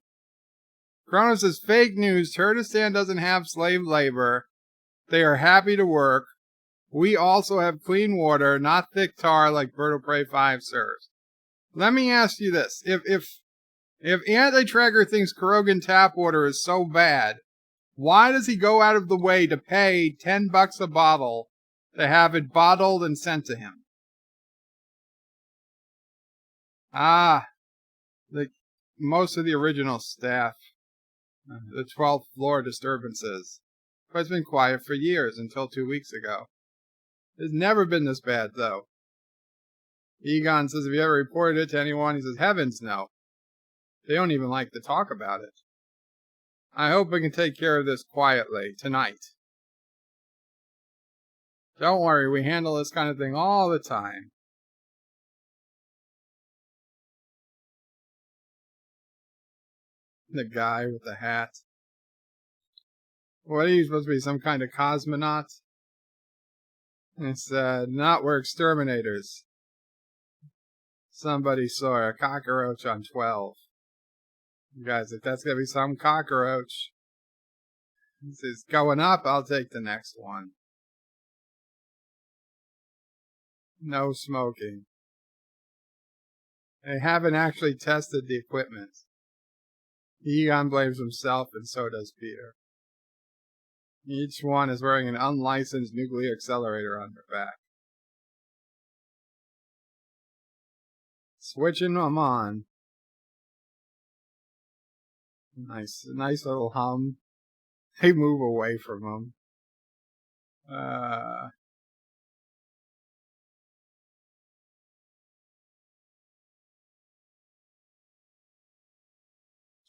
Kronos says, fake news. Kurdistan doesn't have slave labor. They are happy to work. We also have clean water, not thick tar like Bird of Prey 5 serves. Let me ask you this. If Anti-Tracker thinks Kurogan tap water is so bad, why does he go out of the way to pay $10 a bottle to have it bottled and sent to him? Most of the original staff, the 12th floor disturbances. It's been quiet for years until 2 weeks ago. It's never been this bad, though. Egon says, have you ever reported it to anyone? He says, heavens no. They don't even like to talk about it. I hope we can take care of this quietly tonight. Don't worry, we handle this kind of thing all the time. The guy with the hat. What are you supposed to be, some kind of cosmonaut? It's not, we're exterminators. Somebody saw a cockroach on 12. You guys, if that's gonna be some cockroach, this is going up, I'll take the next one. No smoking. They haven't actually tested the equipment. Egon blames himself, and so does Peter. Each one is wearing an unlicensed nuclear accelerator on their back. Switching them on. Nice little hum. They move away from them.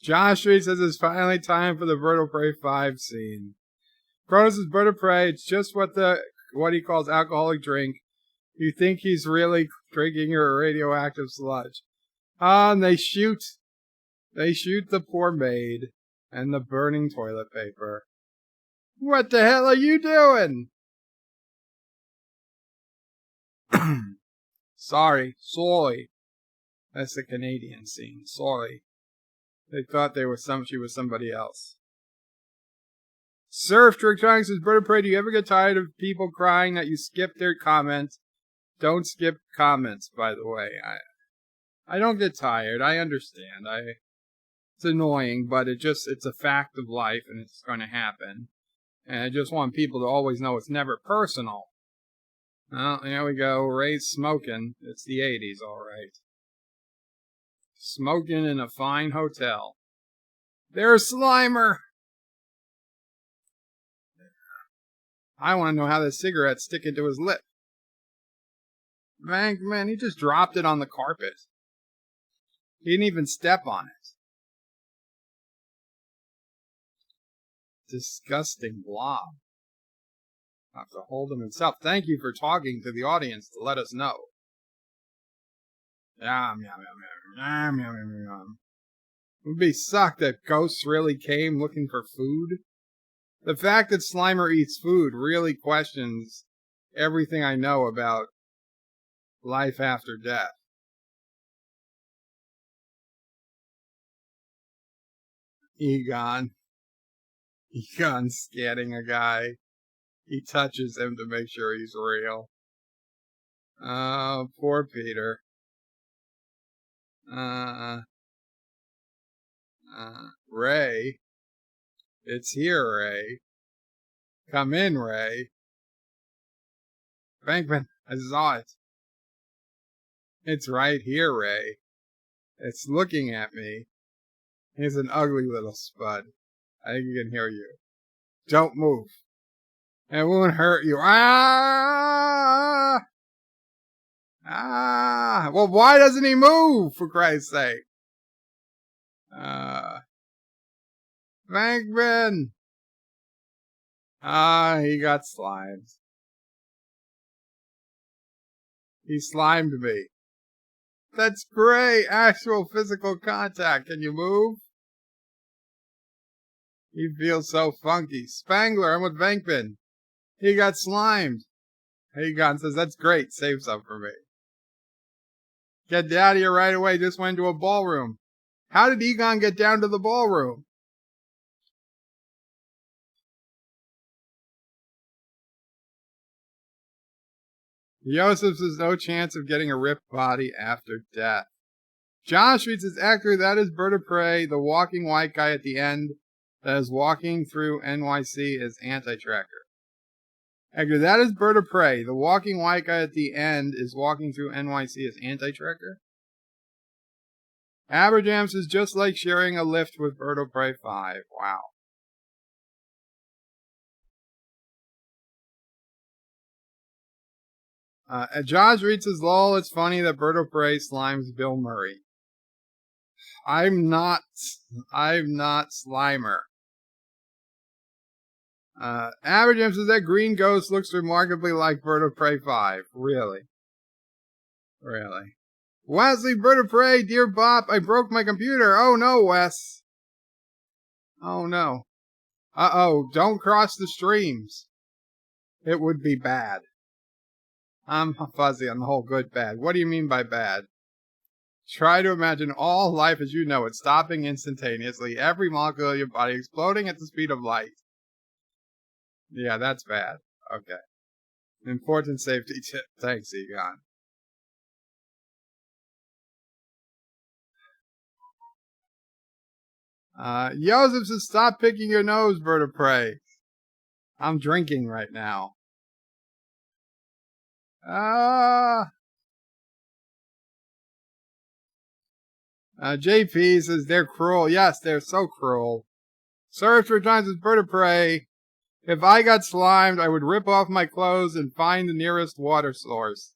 Josh Street says it's finally time for the Bird of Prey 5 scene. Kronos' Bird of Prey, it's just what he calls alcoholic drink. You think he's really drinking your radioactive sludge. And they shoot the poor maid and the burning toilet paper. What the hell are you doing? Sorry. That's the Canadian scene. Sorry. They thought she was somebody else. Surf Tricktronics says, Bird of Prey, do you ever get tired of people crying that you skip their comments? Don't skip comments, by the way. I don't get tired. I understand. It's annoying, but it's a fact of life, and it's going to happen. And I just want people to always know it's never personal. Well, there we go. Ray's smoking. It's the 80s, all right. Smoking in a fine hotel. There's Slimer! I want to know how the cigarette's sticking to his lip. Man, he just dropped it on the carpet. He didn't even step on it. Disgusting blob. I'll have to hold him himself. Thank you for talking to the audience to let us know. Yum, yum, yum, yum, yum, yum, yum, yum. It would be sucked that ghosts really came looking for food. The fact that Slimer eats food really questions everything I know about life after death. Egon's scanning a guy. He touches him to make sure he's real. Oh, poor Peter. Ray. It's here, Ray. Come in, Ray. Bankman, I saw it. It's right here, Ray. It's looking at me. He's an ugly little spud. I think he can hear you. Don't move. It won't hurt you. Ah! Ah! Well, why doesn't he move, for Christ's sake? Bankman! He got slimed. He slimed me. That's great! Actual physical contact. Can you move? He feels so funky. Spangler, I'm with Bankman. He got slimed. Egon says, that's great. Save some for me. Get out of here right away. Just went to a ballroom. How did Egon get down to the ballroom? Yosef says no chance of getting a ripped body after death. John Street says, actor, that is Bird of Prey, the walking white guy at the end that is walking through NYC as anti-tracker. Actor, that is Bird of Prey, the walking white guy at the end is walking through NYC as anti-tracker. Aberjam says, just like sharing a lift with Bird of Prey 5. Wow. Josh reads his lol. It's funny that Bird of Prey slimes Bill Murray. I'm not Slimer. Aberjam says that green ghost looks remarkably like Bird of Prey 5. Really? Really? Wesley, Bird of Prey, dear Bop, I broke my computer. Oh no, Wes. Oh no. Uh-oh, don't cross the streams. It would be bad. I'm fuzzy on the whole good bad. What do you mean by bad? Try to imagine all life as you know it, stopping instantaneously, every molecule of your body exploding at the speed of light. Yeah, that's bad. Okay. Important safety tip. Thanks, Egon. Joseph says, stop picking your nose, Bird of Prey. I'm drinking right now. JP says they're cruel. Yes, they're so cruel. Surf returns as Bird of Prey. If I got slimed, I would rip off my clothes and find the nearest water source.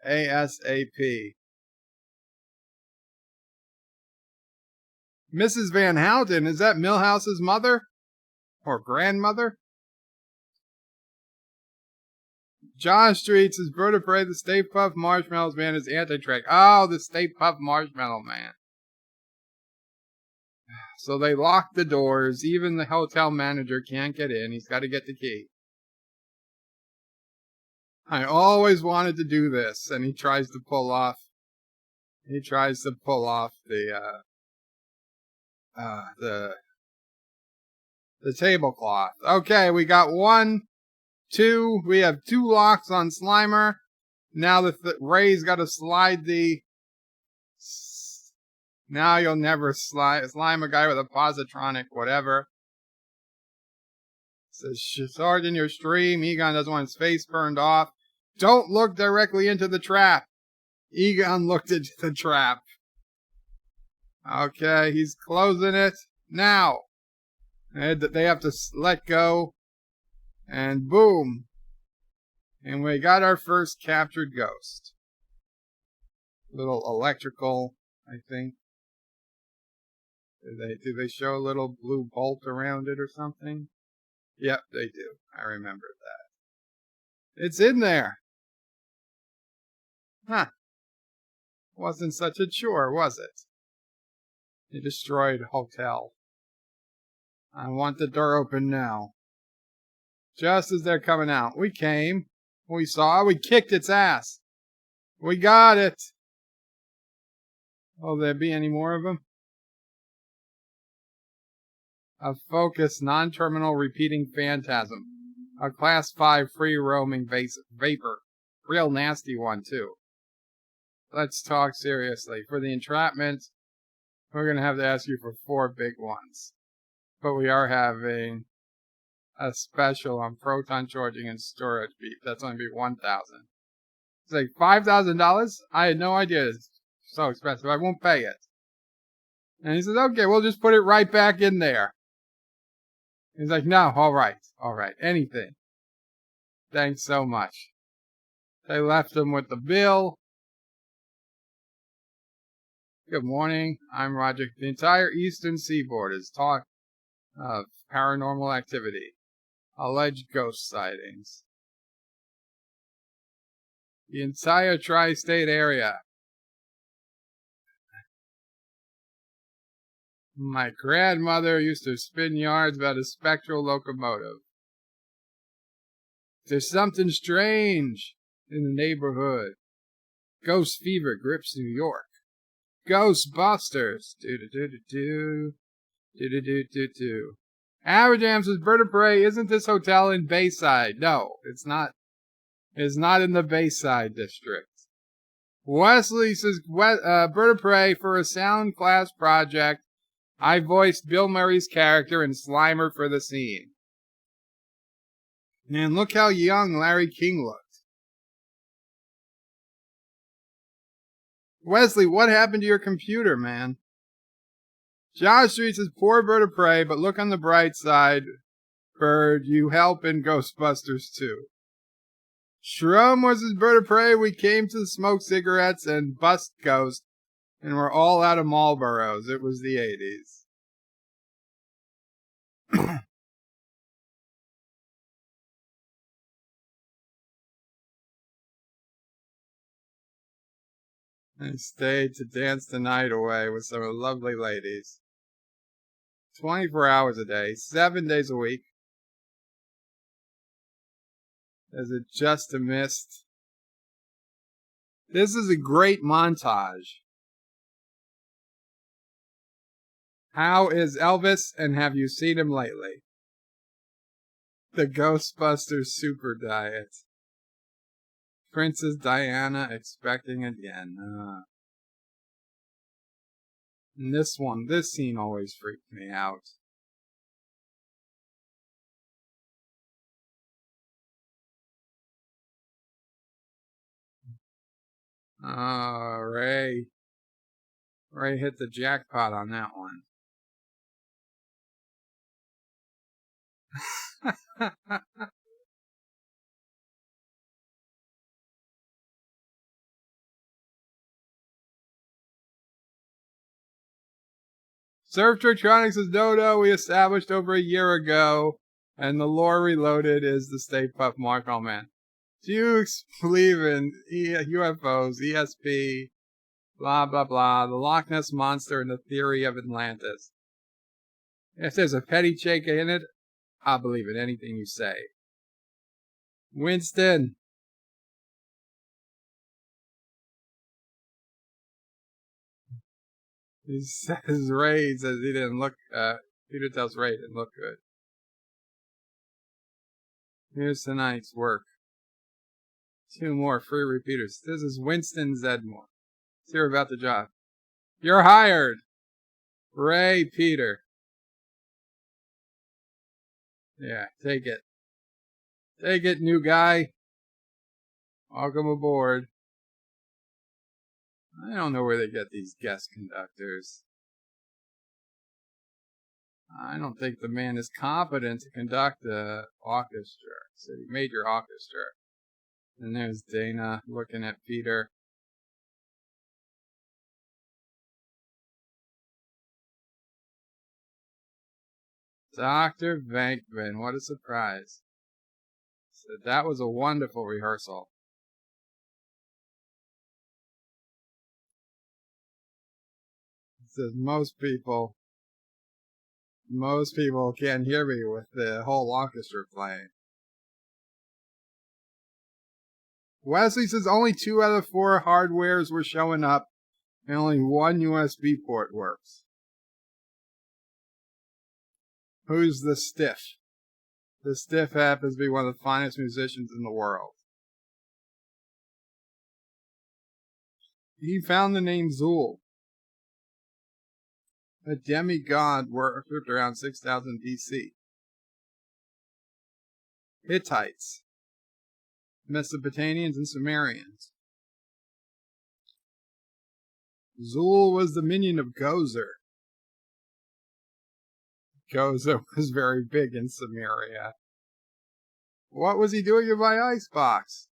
ASAP. Mrs. Van Houten, is that Milhouse's mother? Or grandmother? John Street says, Bird of Prey, the Stay Puft Marshmallows Man is anti-track. Oh, the Stay Puft Marshmallow Man. So they lock the doors. Even the hotel manager can't get in. He's got to get the key. I always wanted to do this. And he tries to pull off. The tablecloth. Okay, we got 1, 2. We have 2 locks on Slimer. Now Ray's got to slide the. Now you'll never slime a guy with a positronic, whatever. Says, Sergeant, your stream. Egon doesn't want his face burned off. Don't look directly into the trap. Egon looked into the trap. Okay, he's closing it. Now. They have to let go. And boom. And we got our first captured ghost. Little electrical, I think. Do they show a little blue bolt around it or something? Yep, they do. I remember that. It's in there. Huh. Wasn't such a chore, was it? He destroyed hotel. I want the door open now. Just as they're coming out. We came. We saw. We kicked its ass. We got it. Will there be any more of them? A focused, non-terminal repeating phantasm. A class 5 free-roaming vapor. Real nasty one, too. let's talk seriously. For the entrapment, we're going to have to ask you for 4 big ones. But we are having a special on proton charging and storage beef. That's only be $1,000. It's like $5,000? I had no idea it's so expensive. I won't pay it. And he says, okay, we'll just put it right back in there. He's like, no, all right, anything. Thanks so much. They left him with the bill. Good morning, I'm Roger. The entire eastern seaboard is talk of paranormal activity. Alleged ghost sightings. The entire tri-state area. My grandmother used to spin yards about a spectral locomotive. There's something strange in the neighborhood. Ghost fever grips New York. Ghostbusters. Do-do-do-do-do. Do-do-do-do-do. Aberjam says, Bird of Prey, isn't this hotel in Bayside? No, it's not. It's not in the Bayside district. Wesley says, Bird of Prey, for a sound class project, I voiced Bill Murray's character in Slimer for the scene. And look how young Larry King looked. Wesley, what happened to your computer, man? Josh Street says, poor Bird of Prey, but look on the bright side. Bird, you help in Ghostbusters too. Shrum was his Bird of Prey. We came to smoke cigarettes and bust Ghost, and we're all out of Marlboros. It was the 80s. I stayed to dance the night away with some lovely ladies. 24 hours a day, 7 days a week. Is it just a mist? This is a great montage. How is Elvis, and have you seen him lately? The Ghostbusters super diet. Princess Diana expecting again. And this scene always freaked me out. Ray hit the jackpot on that one. Surf Trictronics says, no, we established over a year ago, and the lore reloaded is the Stay Puft Marshmallow Man. Do you believe in UFOs, ESP, blah, blah, blah, the Loch Ness Monster, and the theory of Atlantis? If there's a petty check in it, I'll believe in anything you say. Winston. He says Ray says he didn't look, Peter tells Ray he didn't look good. Here's tonight's work. 2 more free repeaters. This is Winston Zedmore. Let's hear about the job. You're hired. Ray Peter. Yeah, take it. Take it, new guy. Welcome aboard. I don't know where they get these guest conductors. I don't think the man is competent to conduct a orchestra, city major orchestra. And there's Dana looking at Peter. Dr. Venkman, what a surprise. So that was a wonderful rehearsal. It says most people can't hear me with the whole orchestra playing. Wesley says only 2 out of 4 hardwares were showing up, and only 1 USB port works. Who's the Stiff? The Stiff happens to be one of the finest musicians in the world. He found the name Zul, a demigod worshipped around 6000 BC. Hittites, Mesopotamians, and Sumerians. Zul was the minion of Gozer. Gozer was very big in Samaria. What was he doing in my icebox?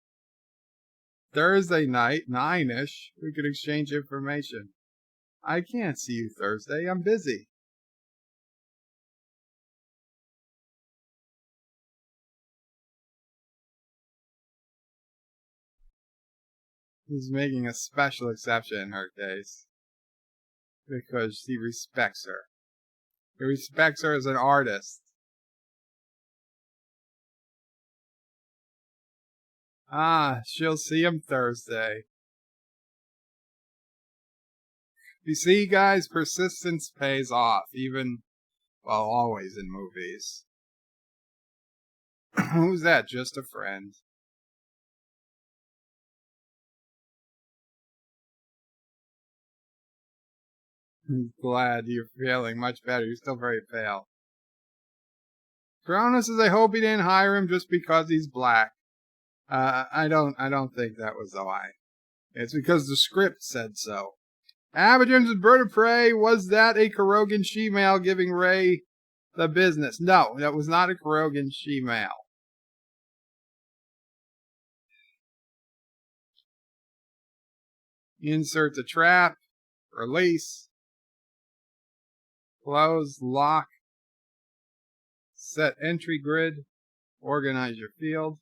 Thursday night, 9-ish, we could exchange information. I can't see you Thursday, I'm busy. He's making a special exception in her case. Because he respects her. He respects her as an artist. She'll see him Thursday. You see, guys, persistence pays off, even, well, always in movies. Who's that? Just a friend. I'm glad you're feeling much better. You're still very pale. Cronus says, I hope he didn't hire him just because he's black. I don't think that was why. It's because the script said so. Abadrim's Bird of Prey, was that a Kurogan she-male giving Ray the business? No, that was not a Kurogan she-male. Insert the trap. Release. Close. Lock. Set entry grid. Organize your field.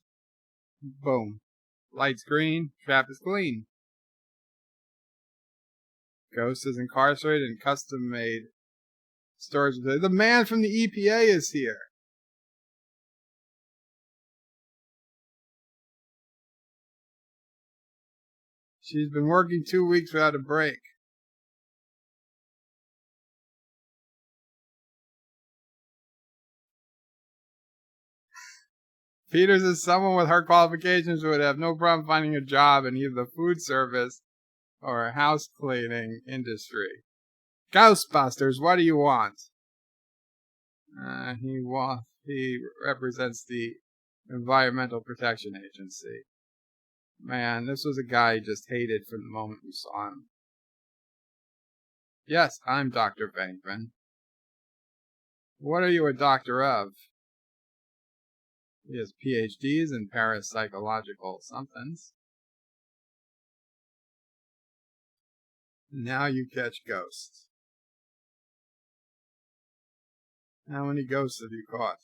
Boom. Light's green. Trap is clean. Ghost is incarcerated in custom-made storage. The man from the EPA is here. She's been working 2 weeks without a break. Peters is someone with her qualifications would have no problem finding a job in either the food service or house cleaning industry. Ghostbusters, what do you want? He represents the Environmental Protection Agency. Man, this was a guy he just hated from the moment we saw him. Yes, I'm Dr. Bankman. What are you a doctor of? He has PhDs in parapsychological somethings. Now you catch ghosts. How many ghosts have you caught?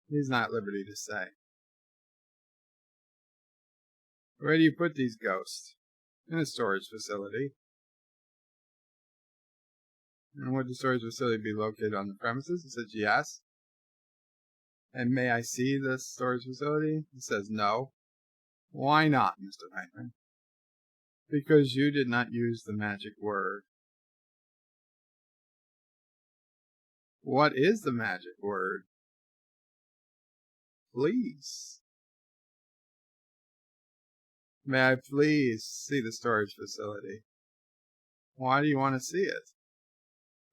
He's not at liberty to say. Where do you put these ghosts? In a storage facility. And would the storage facility be located on the premises? He says yes. And may I see the storage facility? He says no. Why not, Mr. Bankman? Because you did not use the magic word. What is the magic word? Please. May I please see the storage facility? Why do you want to see it?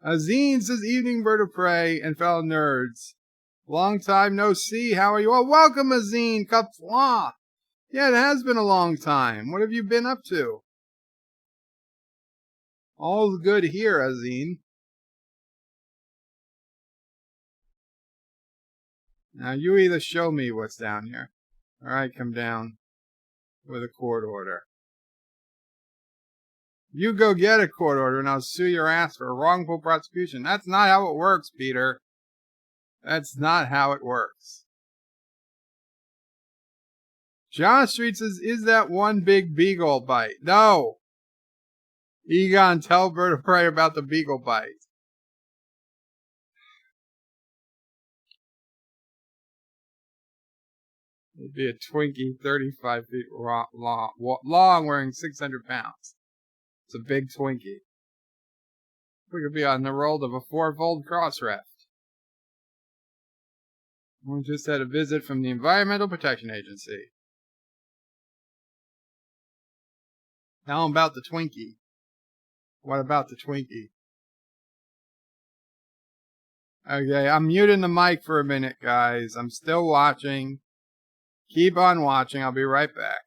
Azine says, evening bird of prey and fellow nerds. Long time no see. How are you all? Welcome, Azine. Kapfwa. Yeah, it has been a long time. What have you been up to? All's good here, Azine. Now you either show me what's down here, or I come down with a court order. You go get a court order and I'll sue your ass for wrongful prosecution. That's not how it works, Peter. That's not how it works. John Street says, is that one big beagle bite? No. Egon, tell Bird of Prey about the beagle bite. It'd be a Twinkie 35 feet long, weighing 600 pounds. It's a big Twinkie. We could be on the roll of a fourfold cross ref. We just had a visit from the Environmental Protection Agency. How about the Twinkie? What about the Twinkie? Okay, I'm muting the mic for a minute, guys. I'm still watching. Keep on watching. I'll be right back.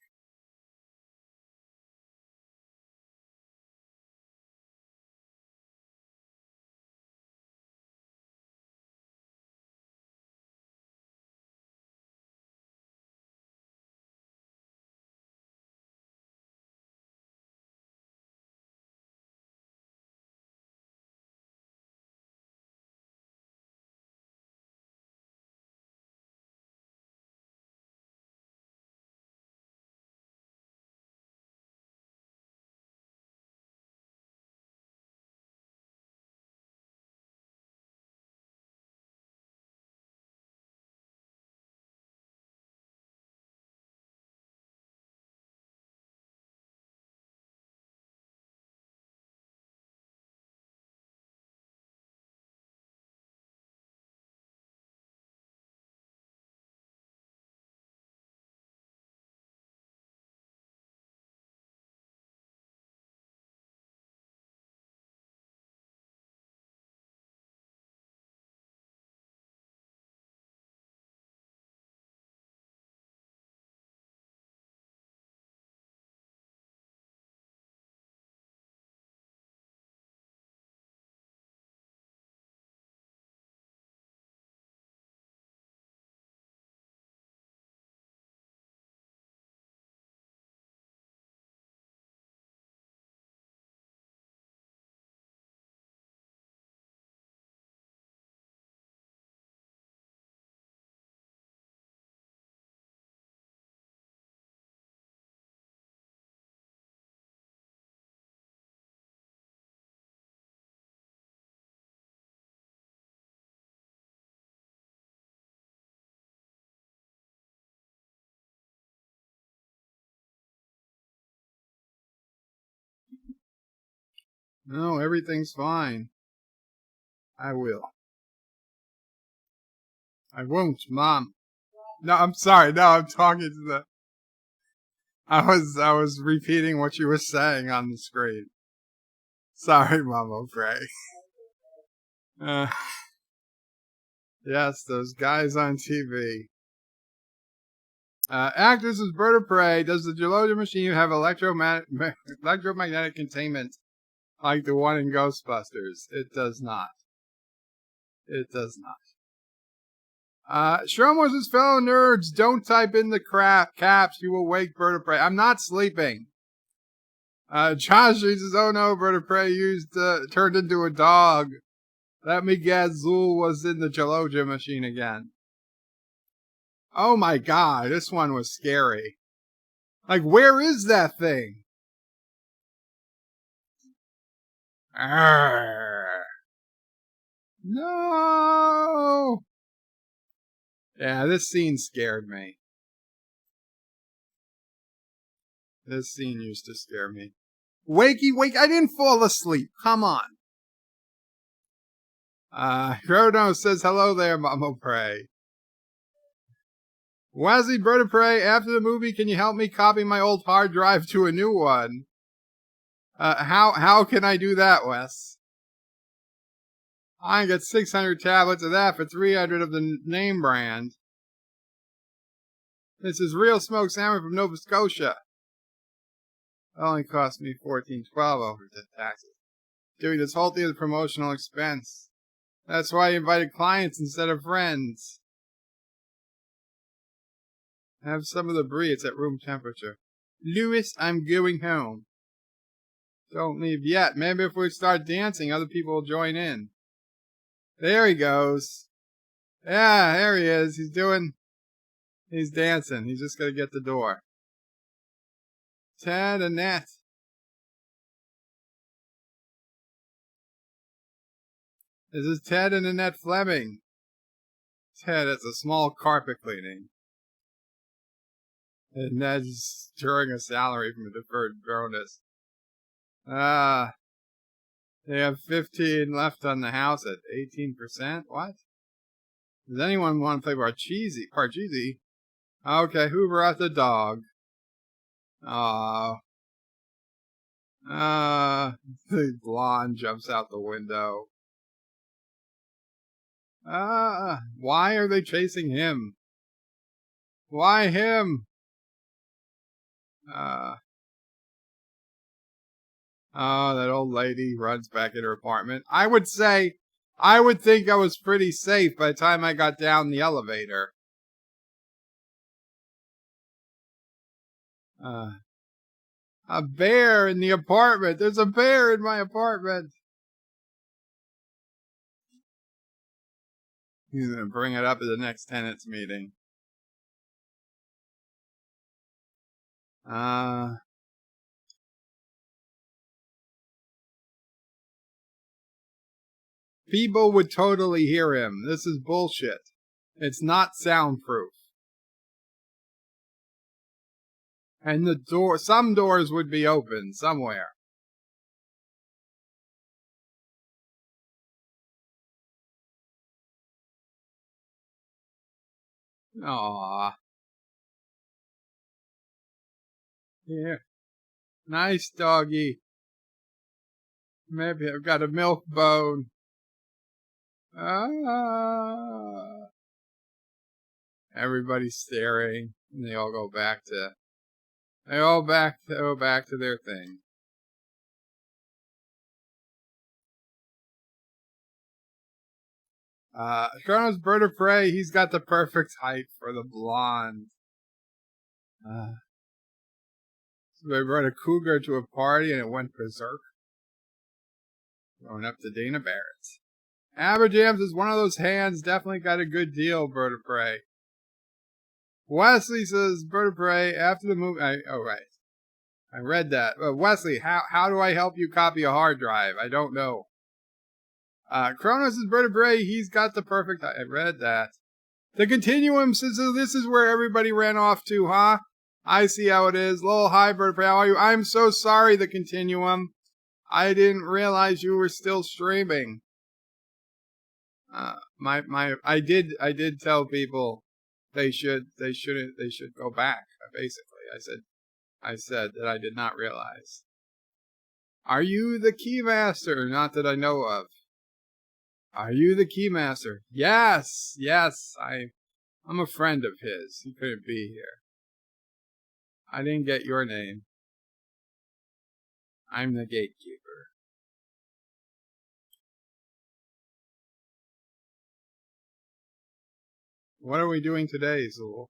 No, everything's fine. I will. I won't, Mom. No, I'm sorry. No, I'm talking to the... I was repeating what you were saying on the screen. Sorry, Mama Pray. Yes, those guys on TV. Actress is Bird of Prey. Does the Gelogia machine have electromagnetic containment like the one in Ghostbusters? It does not. It does not. Shromos his fellow nerds. Don't type in the caps. You will wake Bird of Prey. I'm not sleeping. Josh reads his, oh no, Bird of Prey turned into a dog. Let me guess, Zool was in the Gelogia machine again. Oh my god, this one was scary. Like, where is that thing? Arrgh. No! Yeah, this scene scared me. This scene used to scare me. Wakey, wake! I didn't fall asleep. Come on. Chrono says, hello there, Mama Prey. Wazzy Bird of Prey, after the movie, can you help me copy my old hard drive to a new one? How can I do that, Wes? I can get 600 tablets of that for 300 of the name brand. This is real smoked salmon from Nova Scotia. It only cost me $14.12 over the taxes. Doing this whole thing as a promotional expense. That's why I invited clients instead of friends. Have some of the brie. It's at room temperature. Lewis, I'm going home. Don't leave yet. Maybe if we start dancing, other people will join in. There he goes. Yeah, there he is. He's dancing. He's just got to get the door. Ted Annette. This is Ted and Annette Fleming. Ted, it's a small carpet cleaning. And Ned's drawing a salary from a deferred bonus. They have 15 left on the house at 18%. What? Does anyone want to play Parcheesi? Okay, who brought the dog? Aww. The blonde jumps out the window. Why are they chasing him? Why him? That old lady runs back in her apartment. I would think I was pretty safe by the time I got down the elevator. A bear in the apartment. There's a bear in my apartment. He's going to bring it up at the next tenants meeting. People would totally hear him. This is bullshit. It's not soundproof. And some doors would be open somewhere. Aww. Here. Nice doggy. Maybe I've got a milk bone. Everybody's staring, and they all go back to their thing. Chrono's bird of prey. He's got the perfect height for the blonde. So they brought a cougar to a party, and it went berserk. Going up to Dana Barrett. Aberjams is one of those hands. Definitely got a good deal, bird of prey. Wesley says, bird of prey, after the movie... right. I read that. Wesley, how do I help you copy a hard drive? I don't know. Kronos is bird of prey. He's got the perfect... I read that. The Continuum says, so this is where everybody ran off to, huh? I see how it is. Lol, hi, bird of prey. How are you? I'm so sorry, The Continuum. I didn't realize you were still streaming. I did tell people they should go back. Basically, I said that I did not realize. Are you the Keymaster? Not that I know of. Are you the Keymaster? Yes. I'm a friend of his. He couldn't be here. I didn't get your name. I'm the gatekeeper. What are we doing today, Zool?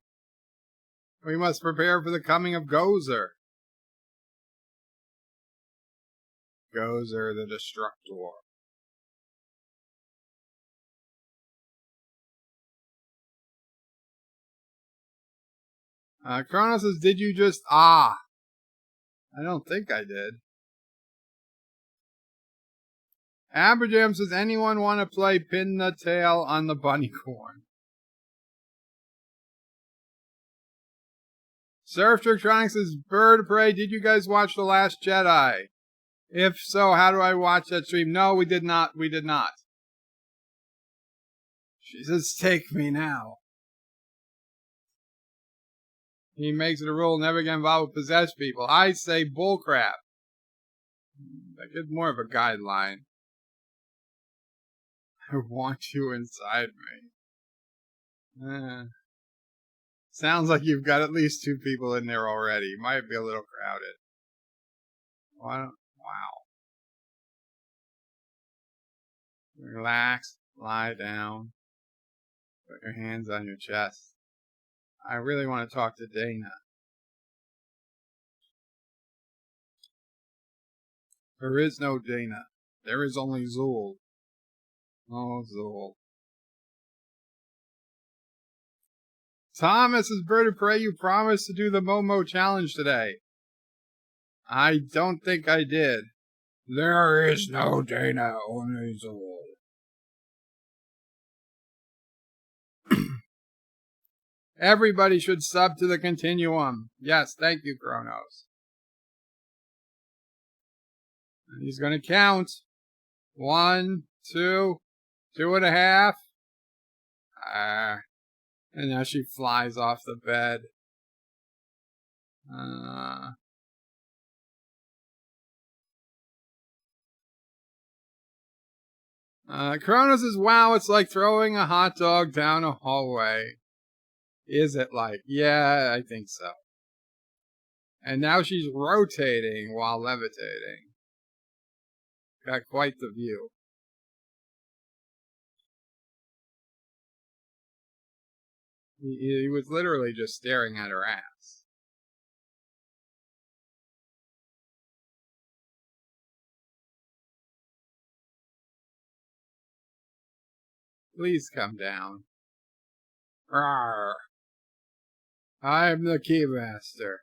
We must prepare for the coming of Gozer. Gozer the Destructor. Kronos says, did you just... I don't think I did. Aberjam says, anyone want to play Pin the Tail on the Bunnycorn? Surf Trictronics says, bird of prey, did you guys watch The Last Jedi? If so, how do I watch that stream? No, we did not. She says, take me now. He makes it a rule never get involved with possessed people. I say bullcrap. That gives more of a guideline. I want you inside me. Sounds like you've got at least 2 people in there already. Might be a little crowded. Wow. Relax. Lie down. Put your hands on your chest. I really want to talk to Dana. There is no Dana. There is only Zool. Oh, Zool. Thomas is bird of prey. You promised to do the Momo challenge today. I don't think I did. There is no Dana, only Zool. Everybody should sub to the Continuum. Yes, thank you, Kronos. And he's going to count. 1, 2, 2.5. And now she flies off the bed. Kronos says, wow, it's like throwing a hot dog down a hallway. Is it like? Yeah, I think so. And now she's rotating while levitating. Got quite the view. He was literally just staring at her ass. Please come down. Rawr. I'm the keymaster.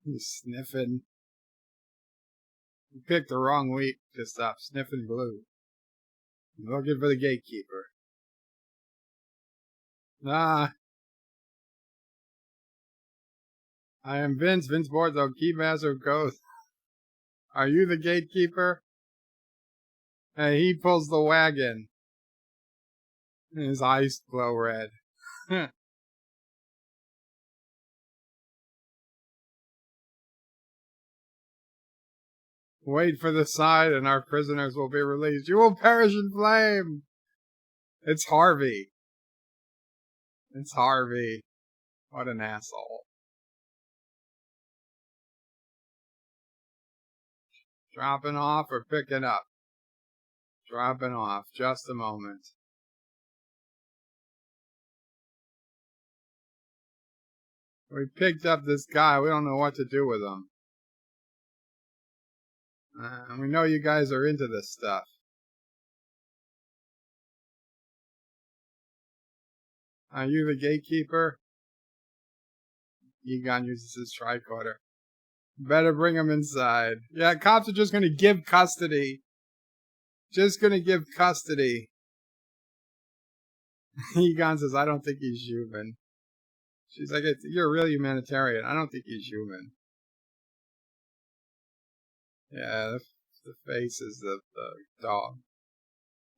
He's sniffing. You picked the wrong week to stop sniffing glue. Looking for the gatekeeper. Ah. I am Vince Borzo, Keymaster of Ghost. Are you the gatekeeper? Hey, he pulls the wagon. And his eyes glow red. Wait for the sign and our prisoners will be released. You will perish in flame! It's Harvey. It's Harvey. What an asshole. Dropping off or picking up? Dropping off. Just a moment. We picked up this guy. We don't know what to do with him. We know you guys are into this stuff. Are you the gatekeeper? Egon uses his tricorder. Better bring him inside. Yeah, cops are just going to give custody. Just going to give custody. Egon says, I don't think he's human. She's like, you're a real humanitarian. I don't think he's human. Yeah, the face is the dog.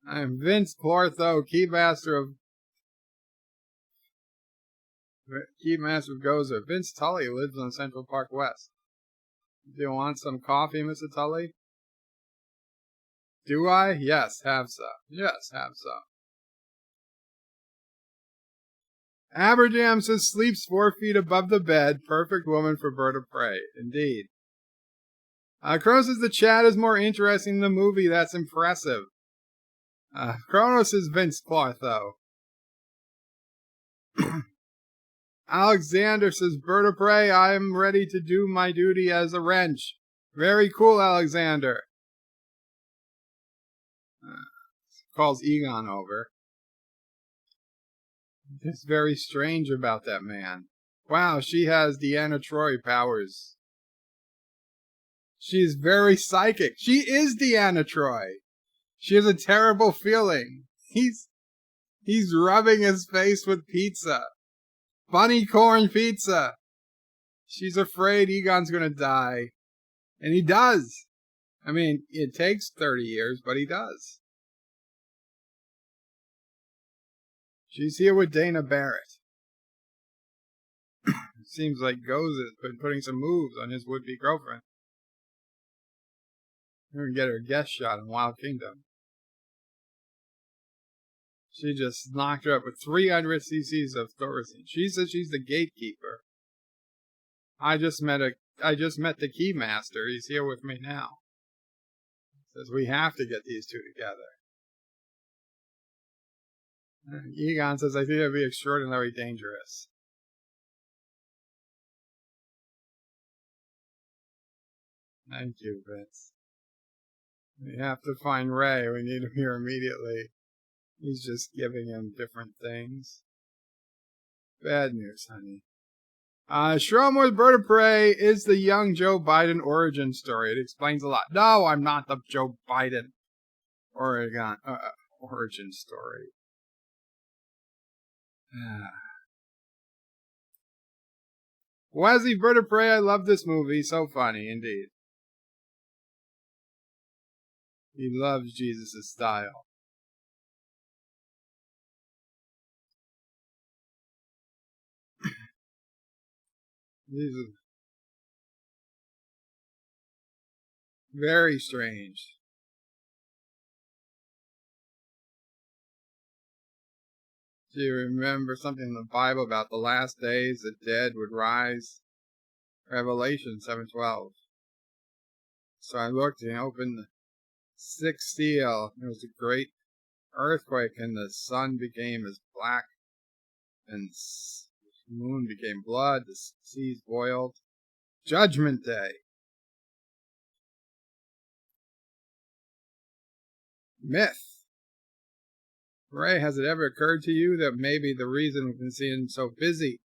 I am Vince Clortho, Keymaster of Gozer. Vince Tully lives on Central Park West. Do you want some coffee, Mr. Tully? Do I? Yes, have some. Yes, have some. Aberjam says sleeps 4 feet above the bed. Perfect woman for bird of prey. Indeed. Kronos says the chat is more interesting than the movie. That's impressive. Kronos is Vince Clortho. Alexander says, bird of prey, I am ready to do my duty as a wrench. Very cool, Alexander. Calls Egon over. It's very strange about that man. Wow, she has Deanna Troi powers. She is very psychic. She is Deanna Troi. She has a terrible feeling. He's rubbing his face with pizza. Bunny corn pizza. She's afraid Egon's gonna die. And he does. I mean, it takes 30 years, but he does. She's here with Dana Barrett. It seems like Goza has been putting some moves on his would-be girlfriend. We're gonna get her guest shot in Wild Kingdom. She just knocked her up with 300 cc's of Thorazine. She says she's the gatekeeper. I just met the keymaster. He's here with me now. Says we have to get these two together. And Egon says I think it'd be extraordinarily dangerous. Thank you, Vince. We have to find Ray. We need him here immediately. He's just giving him different things. Bad news, honey. Schromore's Bird of Prey is the young Joe Biden origin story. It explains a lot. No, I'm not the Joe Biden origin story. Wazzy Bird of Prey, I love this movie. So funny, indeed. He loves Jesus' style. Very strange. Do you remember something in the Bible about the last days the dead would rise? Revelation 7:12. So I looked and opened the sixth seal. There was a great earthquake, and the sun became as black, and the moon became blood. The seas boiled. Judgment Day. Myth. Ray, has it ever occurred to you that maybe the reason we've been seeing so busy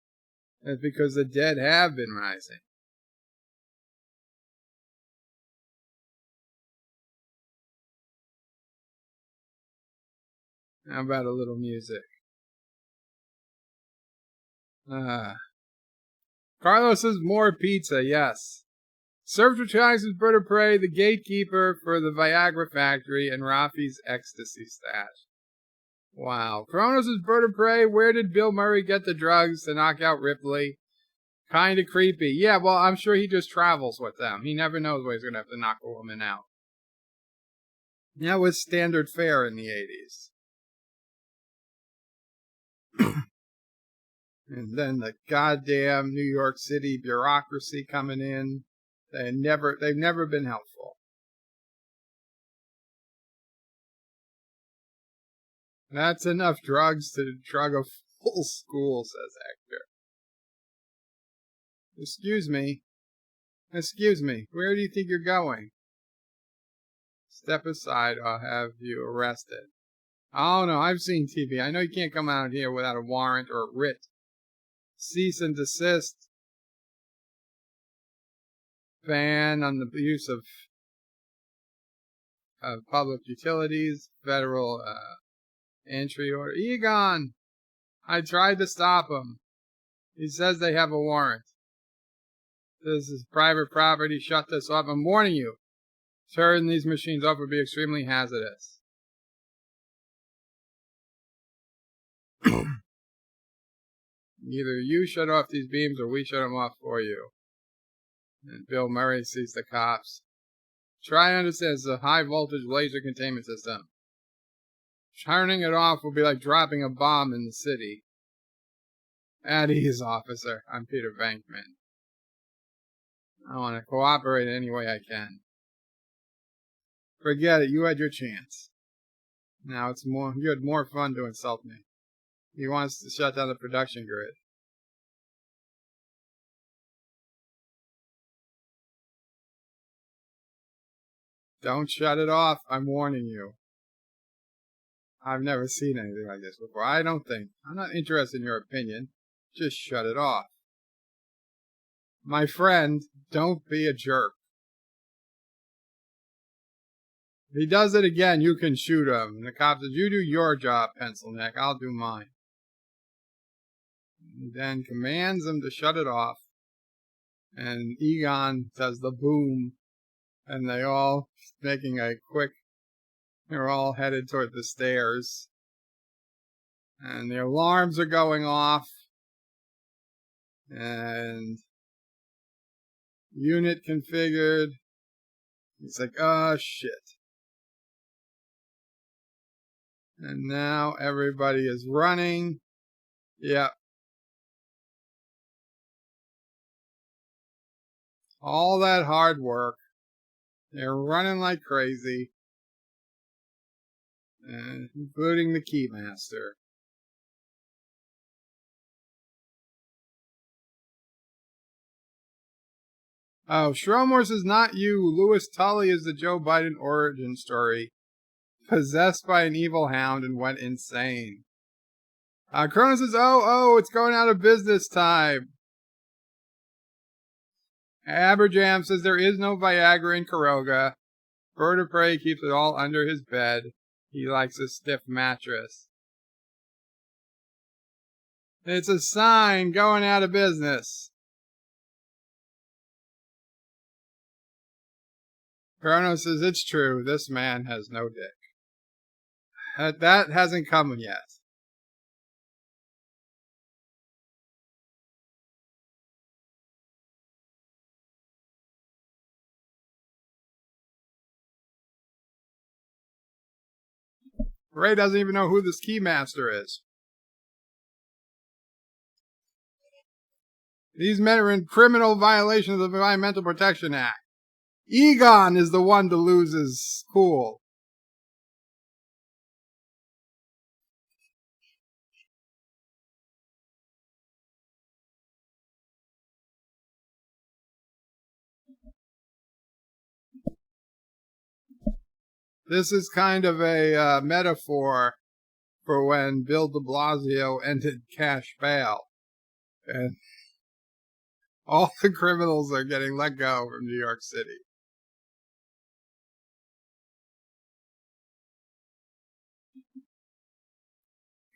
is because the dead have been rising? How about a little music? Carlos says more pizza, yes. Served with Chinese bird of prey, the gatekeeper for the Viagra factory, and Rafi's ecstasy stash. Wow. Kronos' bird of prey, where did Bill Murray get the drugs to knock out Ripley? Kinda creepy. Yeah, well, I'm sure he just travels with them. He never knows when he's gonna have to knock a woman out. That was standard fare in the 80s. And then the goddamn New York City bureaucracy coming in. They've never been helpful. That's enough drugs to drug a full school, says Hector. Excuse me. Where do you think you're going? Step aside, I'll have you arrested. Oh no, I've seen TV. I know you can't come out here without a warrant or a writ. Cease and desist. Ban on the use of public utilities. Federal entry order. Egon! I tried to stop him. He says they have a warrant. This is private property. Shut this off. I'm warning you. Turning these machines off would be extremely hazardous. Either you shut off these beams or we shut them off for you. And Bill Murray sees the cops. Try to understand, it's a high voltage laser containment system. Turning it off will be like dropping a bomb in the city. At ease, officer. I'm Peter Venkman. I want to cooperate any way I can. Forget it, you had your chance. Now you had more fun to insult me. He wants to shut down the production grid. Don't shut it off, I'm warning you. I've never seen anything like this before. I'm not interested in your opinion. Just shut it off. My friend, don't be a jerk. If he does it again, you can shoot him. And the cop says, you do your job, pencil neck. I'll do mine. He then commands him to shut it off. And Egon does the boom. And they all they're all headed toward the stairs. And the alarms are going off. And unit configured. He's like, oh shit. And now everybody is running. Yep. All that hard work. They're running like crazy. Including the Keymaster. Oh, Shromore says, not you. Louis Tully is the Joe Biden origin story. Possessed by an evil hound and went insane. Cronus says, oh, it's going out of business time. Aberjam says there is no Viagra in Caroga. Bird of Prey keeps it all under his bed. He likes a stiff mattress. It's a sign going out of business. Kronos says it's true. This man has no dick. That hasn't come yet. Ray doesn't even know who this Keymaster is. These men are in criminal violation of the Environmental Protection Act. Egon is the one to lose his cool. This is kind of a metaphor for when Bill de Blasio ended cash bail. And all the criminals are getting let go from New York City.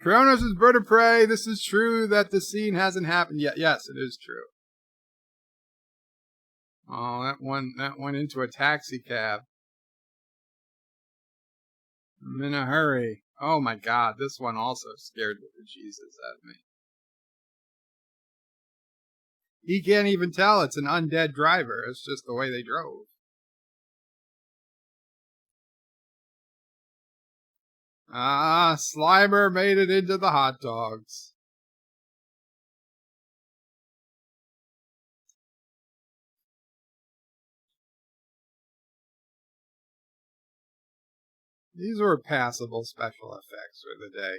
Kronos is bird of prey. This is true that the scene hasn't happened yet. Yes, it is true. Oh, that went into a taxi cab. I'm in a hurry. Oh my god, this one also scared the bejesus out of me. He can't even tell it's an undead driver. It's just the way they drove. Ah, Slimer made it into the hot dogs. These were passable special effects for the day.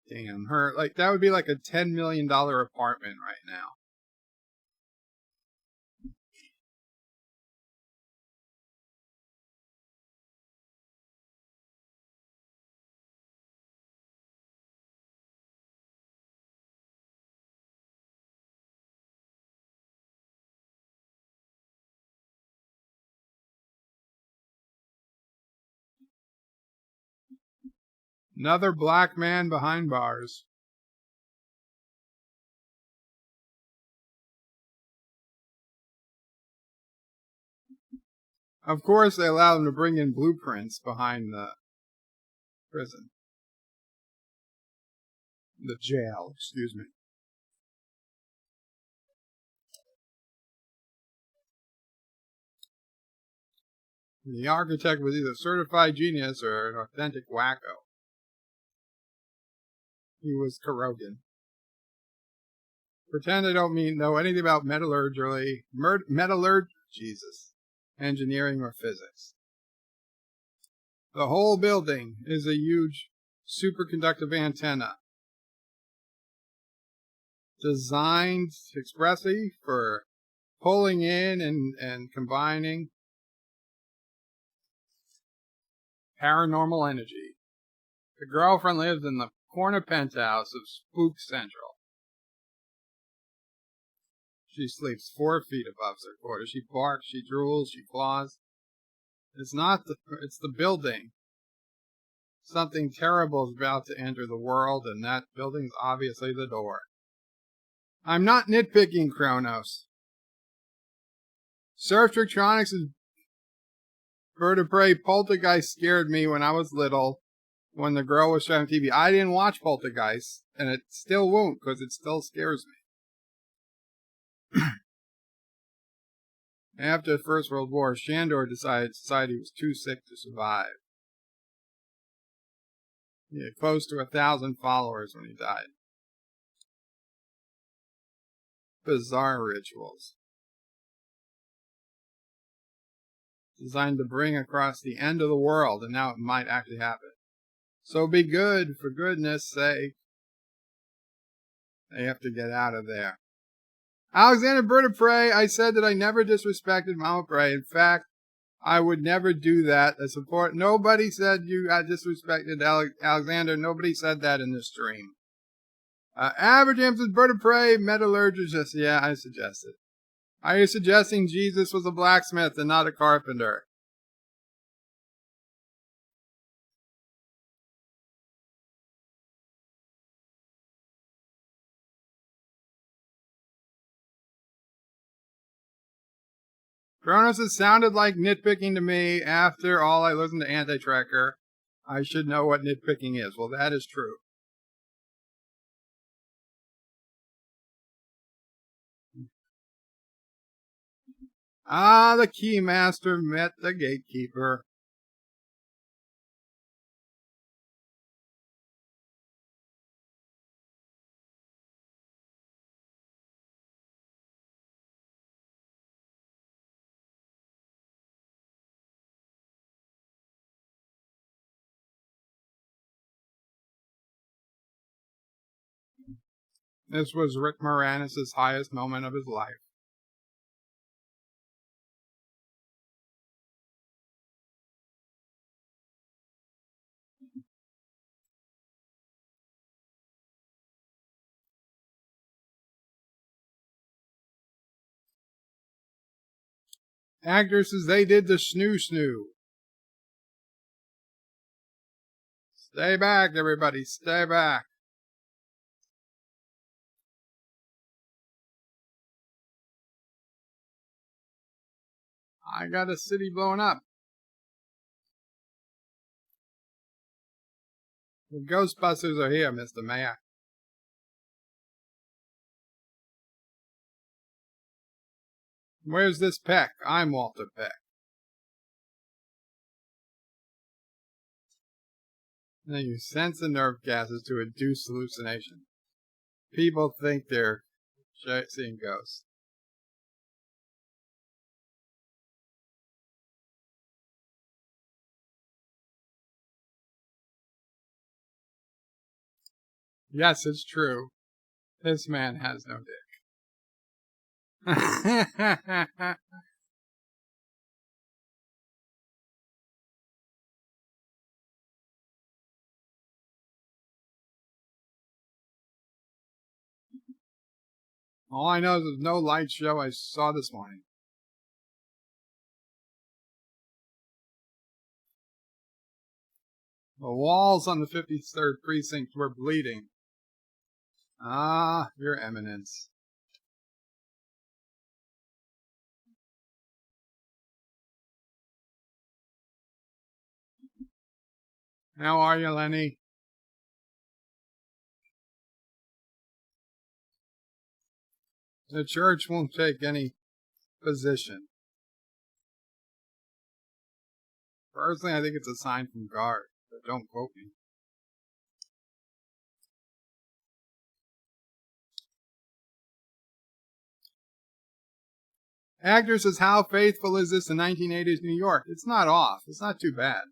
Damn, that would be like a $10 million apartment right now. Another black man behind bars. Of course, they allow them to bring in blueprints behind the prison. The jail, excuse me. The architect was either a certified genius or an authentic wacko. He was Kurogen. Pretend I don't know anything about engineering or physics. The whole building is a huge superconductive antenna designed expressly for pulling in and combining paranormal energy. The girlfriend lives in the corner penthouse of Spook Central. She sleeps 4 feet above her quarters. She barks, she drools, she claws. It's the building. Something terrible is about to enter the world, and that building's obviously the door. I'm not nitpicking, Kronos. Surf Trictronics' Bird of Prey Poltergeist scared me when I was little, when the girl was showing TV. I didn't watch Poltergeist, and it still won't, because it still scares me. After the First World War, Shandor decided society was too sick to survive. He had close to 1,000 followers when he died. Bizarre rituals. Designed to bring across the end of the world, and now it might actually happen. So be good, for goodness sake. They have to get out of there. Alexander Bird of Prey, I said that I never disrespected Mama Prey. In fact, I would never do that. Nobody said you disrespected Alexander. Nobody said that in this stream. Average Amson's Bird of Prey, metallurgist. Yeah, I suggested. Are you suggesting Jesus was a blacksmith and not a carpenter? Kronos, it sounded like nitpicking to me. After all, I listened to Anti-Trekker. I should know what nitpicking is. Well, that is true. Ah, the Keymaster met the gatekeeper. This was Rick Moranis' highest moment of his life. Actresses, they did the snoo. Stay back, everybody, stay back. I got a city blowing up. The Ghostbusters are here, Mr. Mayor. Where's this Peck? I'm Walter Peck. Now you sense the nerve gases to induce hallucination. People think they're seeing ghosts. Yes, it's true. This man has no dick. All I know is there's no light show I saw this morning. The walls on the 53rd precinct were bleeding. Ah, Your Eminence. How are you, Lenny? The church won't take any position. Personally, I think it's a sign from God, but don't quote me. Actor says, how faithful is this in 1980s New York? It's not off. It's not too bad.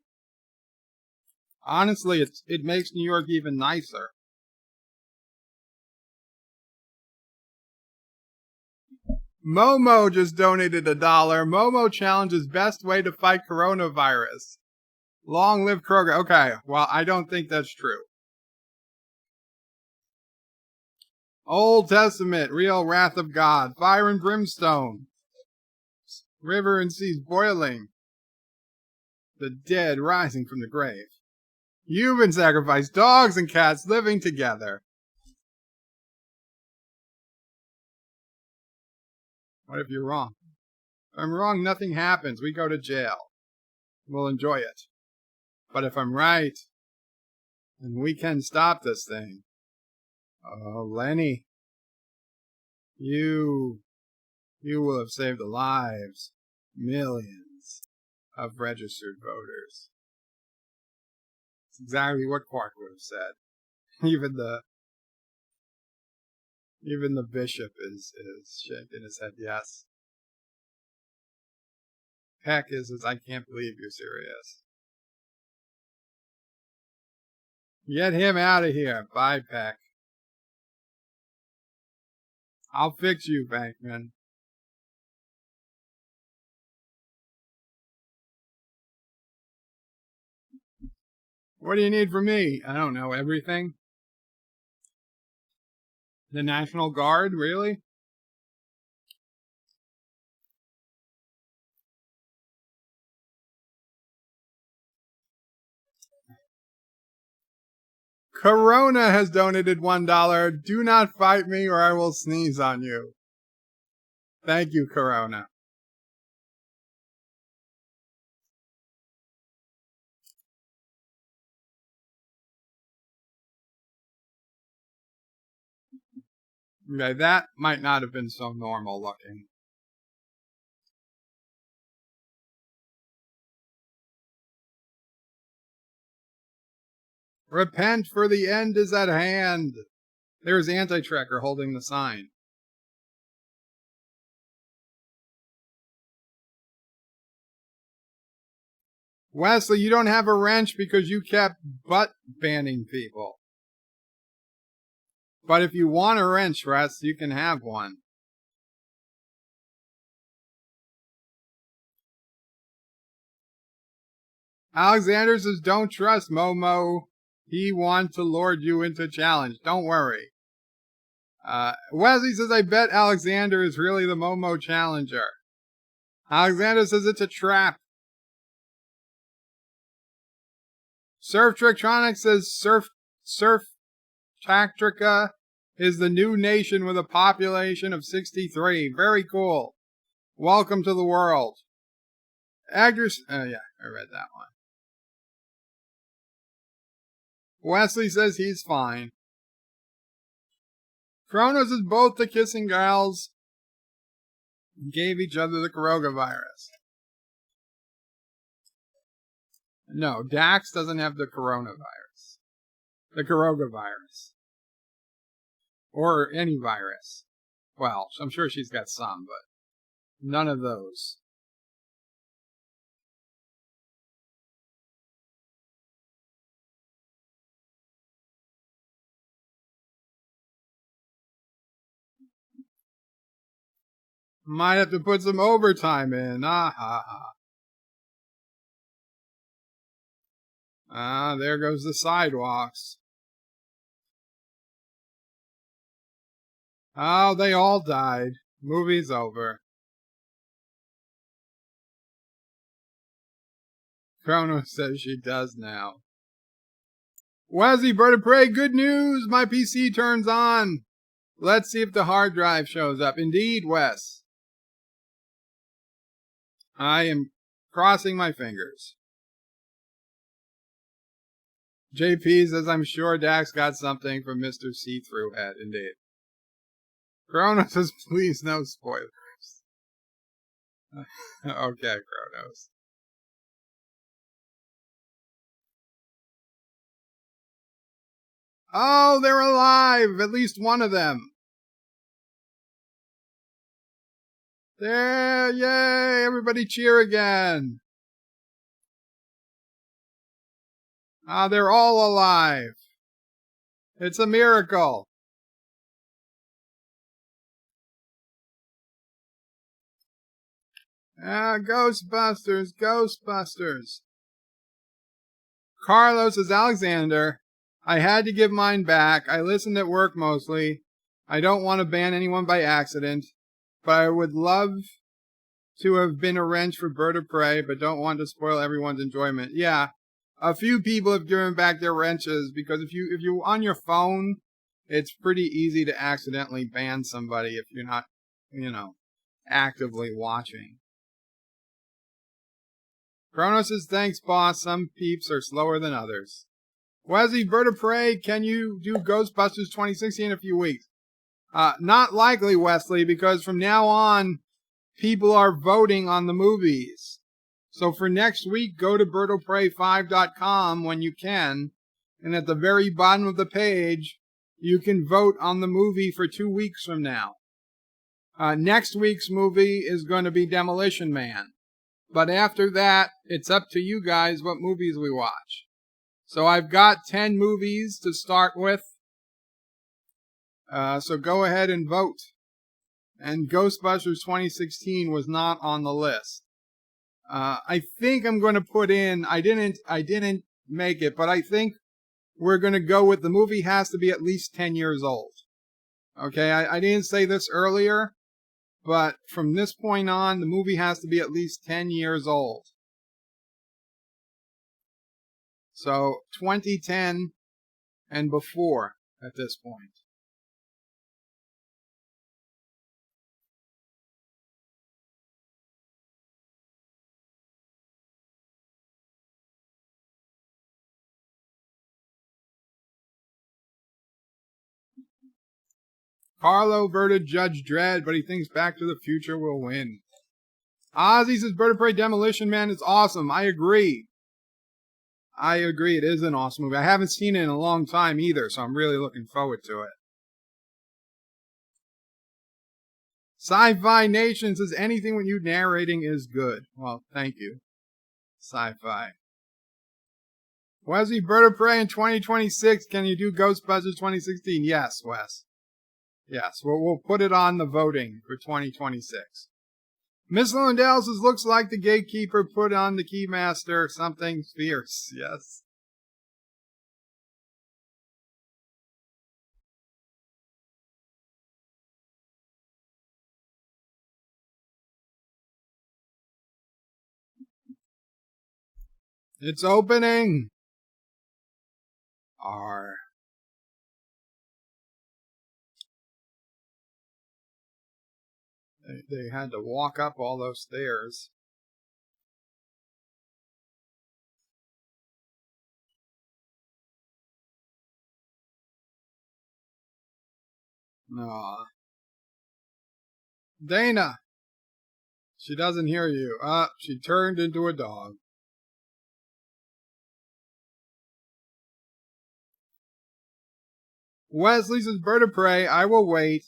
Honestly, it makes New York even nicer. Momo just donated $1. Momo challenges best way to fight coronavirus. Long live Kroger. Okay, well, I don't think that's true. Old Testament, real wrath of God, fire and brimstone, river and seas boiling, the dead rising from the grave, human sacrifice, dogs and cats living together. What if you're wrong? If I'm wrong, nothing happens. We go to jail. We'll enjoy it. But if I'm right, then we can stop this thing. Oh, Lenny, you will have saved the lives, millions of registered voters. It's exactly what Quark would have said. Even the bishop is shaking his head yes. Peck is I can't believe you're serious. Get him out of here. Bye, Peck. I'll fix you, Bankman. What do you need from me? I don't know, everything. The National Guard, really? Corona has donated $1. Do not fight me or I will sneeze on you. Thank you, Corona. Okay, that might not have been so normal looking. Repent, for the end is at hand. There's Anti-Tracker holding the sign. Wesley, you don't have a wrench because you kept butt banning people. But if you want a wrench, Russ, you can have one. Alexander says, don't trust Momo. He wants to lure you into challenge. Don't worry. Wesley says, I bet Alexander is really the Momo challenger. Alexander says it's a trap. Surf Trictronic says Surf Tactrica is the new nation with a population of 63. Very cool. Welcome to the world. Actors, yeah, I read that one. Wesley says he's fine. Kronos is both the kissing gals gave each other the coronavirus. No, Dax doesn't have the coronavirus. The coronavirus. Or any virus. Well, I'm sure she's got some, but none of those. Might have to put some overtime in. Ah, ha, ha. Ah, there goes the sidewalks. Oh, they all died. Movie's over. Kronos says she does now. Wesley, Bird of Prey, good news! My PC turns on. Let's see if the hard drive shows up. Indeed, Wes. I am crossing my fingers. JP says, I'm sure Dax got something from Mr. See-Through Head. Indeed. Kronos says, please no spoilers. Okay, Kronos. Oh, they're alive! At least one of them. There, yay! Everybody cheer again. Ah, they're all alive. It's a miracle. Ah, Ghostbusters, Ghostbusters. Carlos is Alexander. I had to give mine back. I listened at work mostly. I don't want to ban anyone by accident, but I would love to have been a wrench for Bird of Prey, but don't want to spoil everyone's enjoyment. Yeah, a few people have given back their wrenches because if you on your phone, it's pretty easy to accidentally ban somebody if you're not, actively watching. Kronos says, thanks, boss. Some peeps are slower than others. Wesley, Bird of Prey, can you do Ghostbusters 2016 in a few weeks? Not likely, Wesley, because from now on, people are voting on the movies. So for next week, go to birdofprey5.com when you can, and at the very bottom of the page, you can vote on the movie for 2 weeks from now. Next week's movie is going to be Demolition Man. But after that, it's up to you guys what movies we watch. So I've got 10 movies to start with. So go ahead and vote. And Ghostbusters 2016 was not on the list. I think I'm going to put in, I didn't make it, but I think we're going to go with the movie has to be at least 10 years old. Okay, I didn't say this earlier, but from this point on, the movie has to be at least 10 years old. So 2010 and before at this point. Carlo voted Judge Dredd, but he thinks Back to the Future will win. Ozzy says Bird of Prey Demolition Man is awesome. I agree. It is an awesome movie. I haven't seen it in a long time either, so I'm really looking forward to it. Sci-Fi Nation says anything with you narrating is good. Well, thank you. Sci-Fi. Wesley, Bird of Prey in 2026. Can you do Ghostbusters 2016? Yes, Wes. Yes, we'll put it on the voting for 2026. Miss Lewandale says, looks like the gatekeeper put on the keymaster. Something fierce. Yes. It's opening. R. They had to walk up all those stairs. Aw. Dana! She doesn't hear you. She turned into a dog. Wesley says, Bird of Prey, I will wait.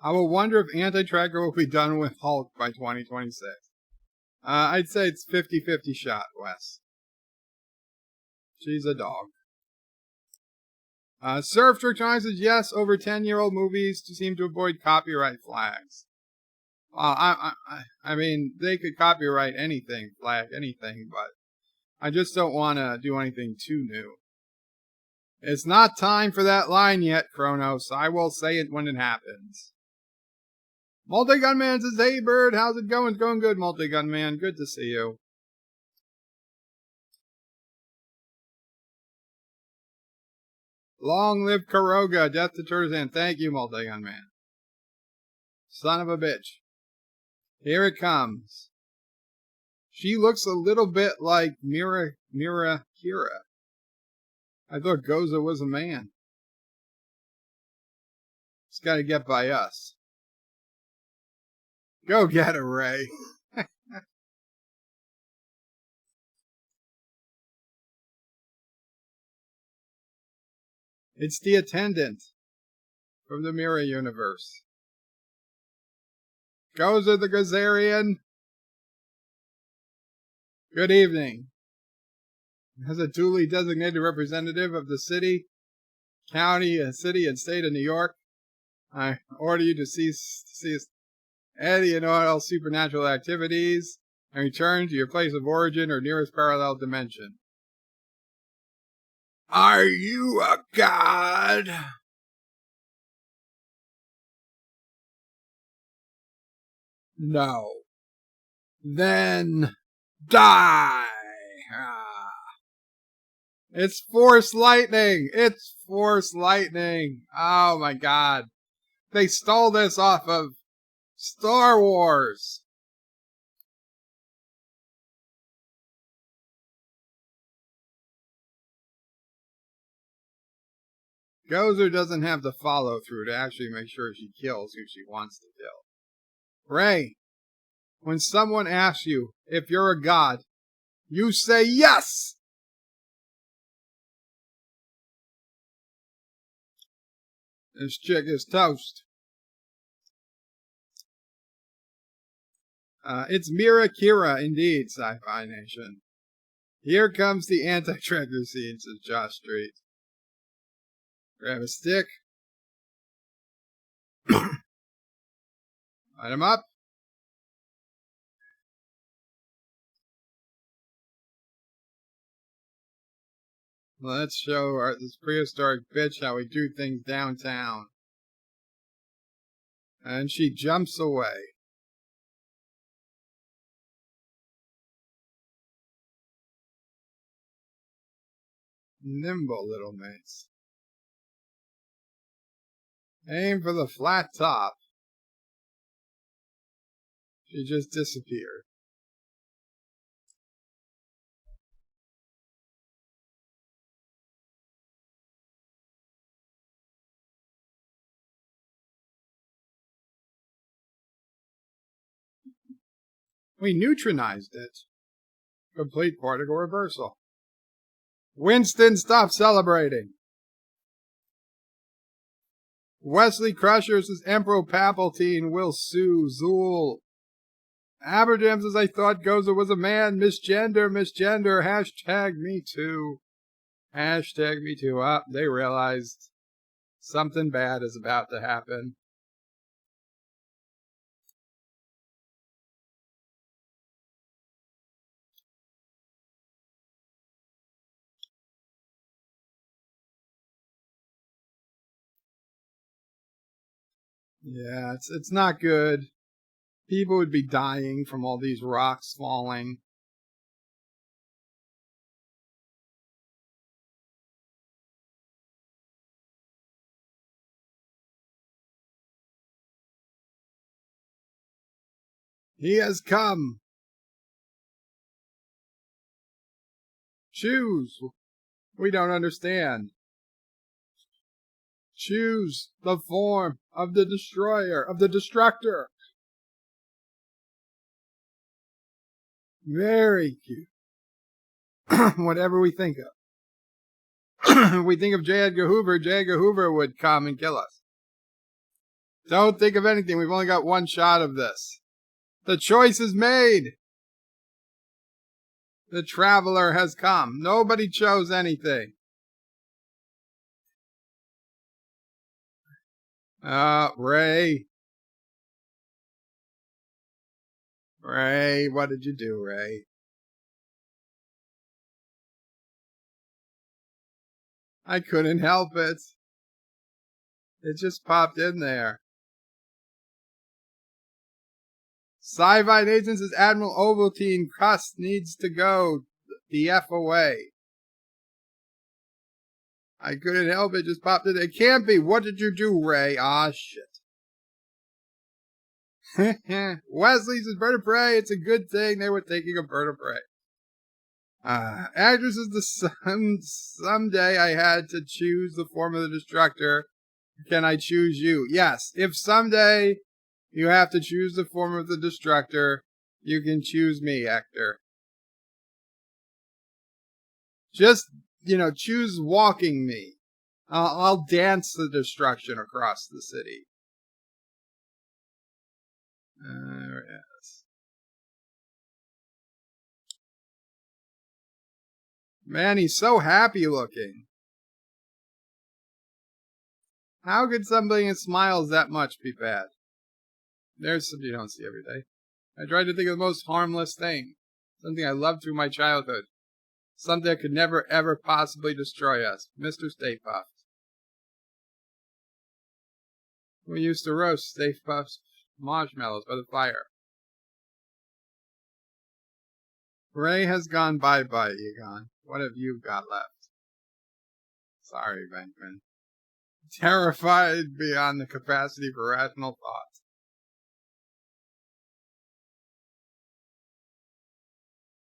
I will wonder if Anti-Tracker will be done with Hulk by 2026. I'd say it's 50-50 shot, Wes. She's a dog. Surf Trick says, yes, over 10-year-old movies seem to avoid copyright flags. I mean, they could copyright anything, flag anything, but I just don't want to do anything too new. It's not time for that line yet, Kronos. I will say it when it happens. Multi-Gunman says, hey, Bird, how's it going? It's going good, Multi-Gunman. Good to see you. Long live Karoga. Death to Tarzan. Thank you, Multi-Gunman. Son of a bitch. Here it comes. She looks a little bit like Mira Kira. I thought Goza was a man. It's got to get by us. Go get her, Ray. It's the attendant from the Mirror Universe. Goza the Gazarian. Good evening. As a duly designated representative of the city, county, city, and state of New York, I order you to cease any and all supernatural activities and return to your place of origin or nearest parallel dimension. Are you a god? No. Then die. It's Force Lightning. It's Force Lightning. Oh my god. They stole this off of Star Wars. Gozer doesn't have the follow through to actually make sure she kills who she wants to kill. Ray, when someone asks you if you're a god, you say yes! This chick is toast. It's Mira Kira, indeed, Sci-Fi Nation. Here comes the anti-tracker scene, says Josh Street. Grab a stick. Light him up. Let's show this prehistoric bitch how we do things downtown. And she jumps away. Nimble little mates. Aim for the flat top. She just disappeared. We neutralized it. Complete particle reversal. Winston, stop celebrating. Wesley Crusher says Emperor Palpatine will sue Zool. Aberjam says I thought Gozer was a man. Misgender. Hashtag me too. Hashtag me too. Up. They realized something bad is about to happen. Yeah, it's not good. People would be dying from all these rocks falling. He has come. Choose. We don't understand. Choose the form of the destroyer, of the destructor. Very cute. Whatever we think of. If we think of J. Edgar Hoover would come and kill us. Don't think of anything. We've only got one shot of this. The choice is made. The traveler has come. Nobody chose anything. Ray. Ray, what did you do, Ray? I couldn't help it. It just popped in there. Sci-Fi Nation says Admiral Ovaltine Crust needs to go the F away. I couldn't help it, just popped in. It can't be. What did you do, Ray? Ah, shit. Wesley says Bird of Prey. It's a good thing they were taking a Bird of Prey. Actress is the someday I had to choose the form of the destructor. Can I choose you? Yes. If someday you have to choose the form of the destructor, you can choose me, Hector. Just, choose walking me. I'll dance the destruction across the city. Yes. Man, he's so happy looking. How could somebody that smiles that much be bad? There's something you don't see every day. I tried to think of the most harmless thing. Something I loved through my childhood. Something that could never, ever possibly destroy us. Mr. Stay Puft. We used to roast Stay Puft's marshmallows by the fire. Ray has gone bye-bye, Egon. What have you got left? Sorry, Venkman. Terrified beyond the capacity for rational thought.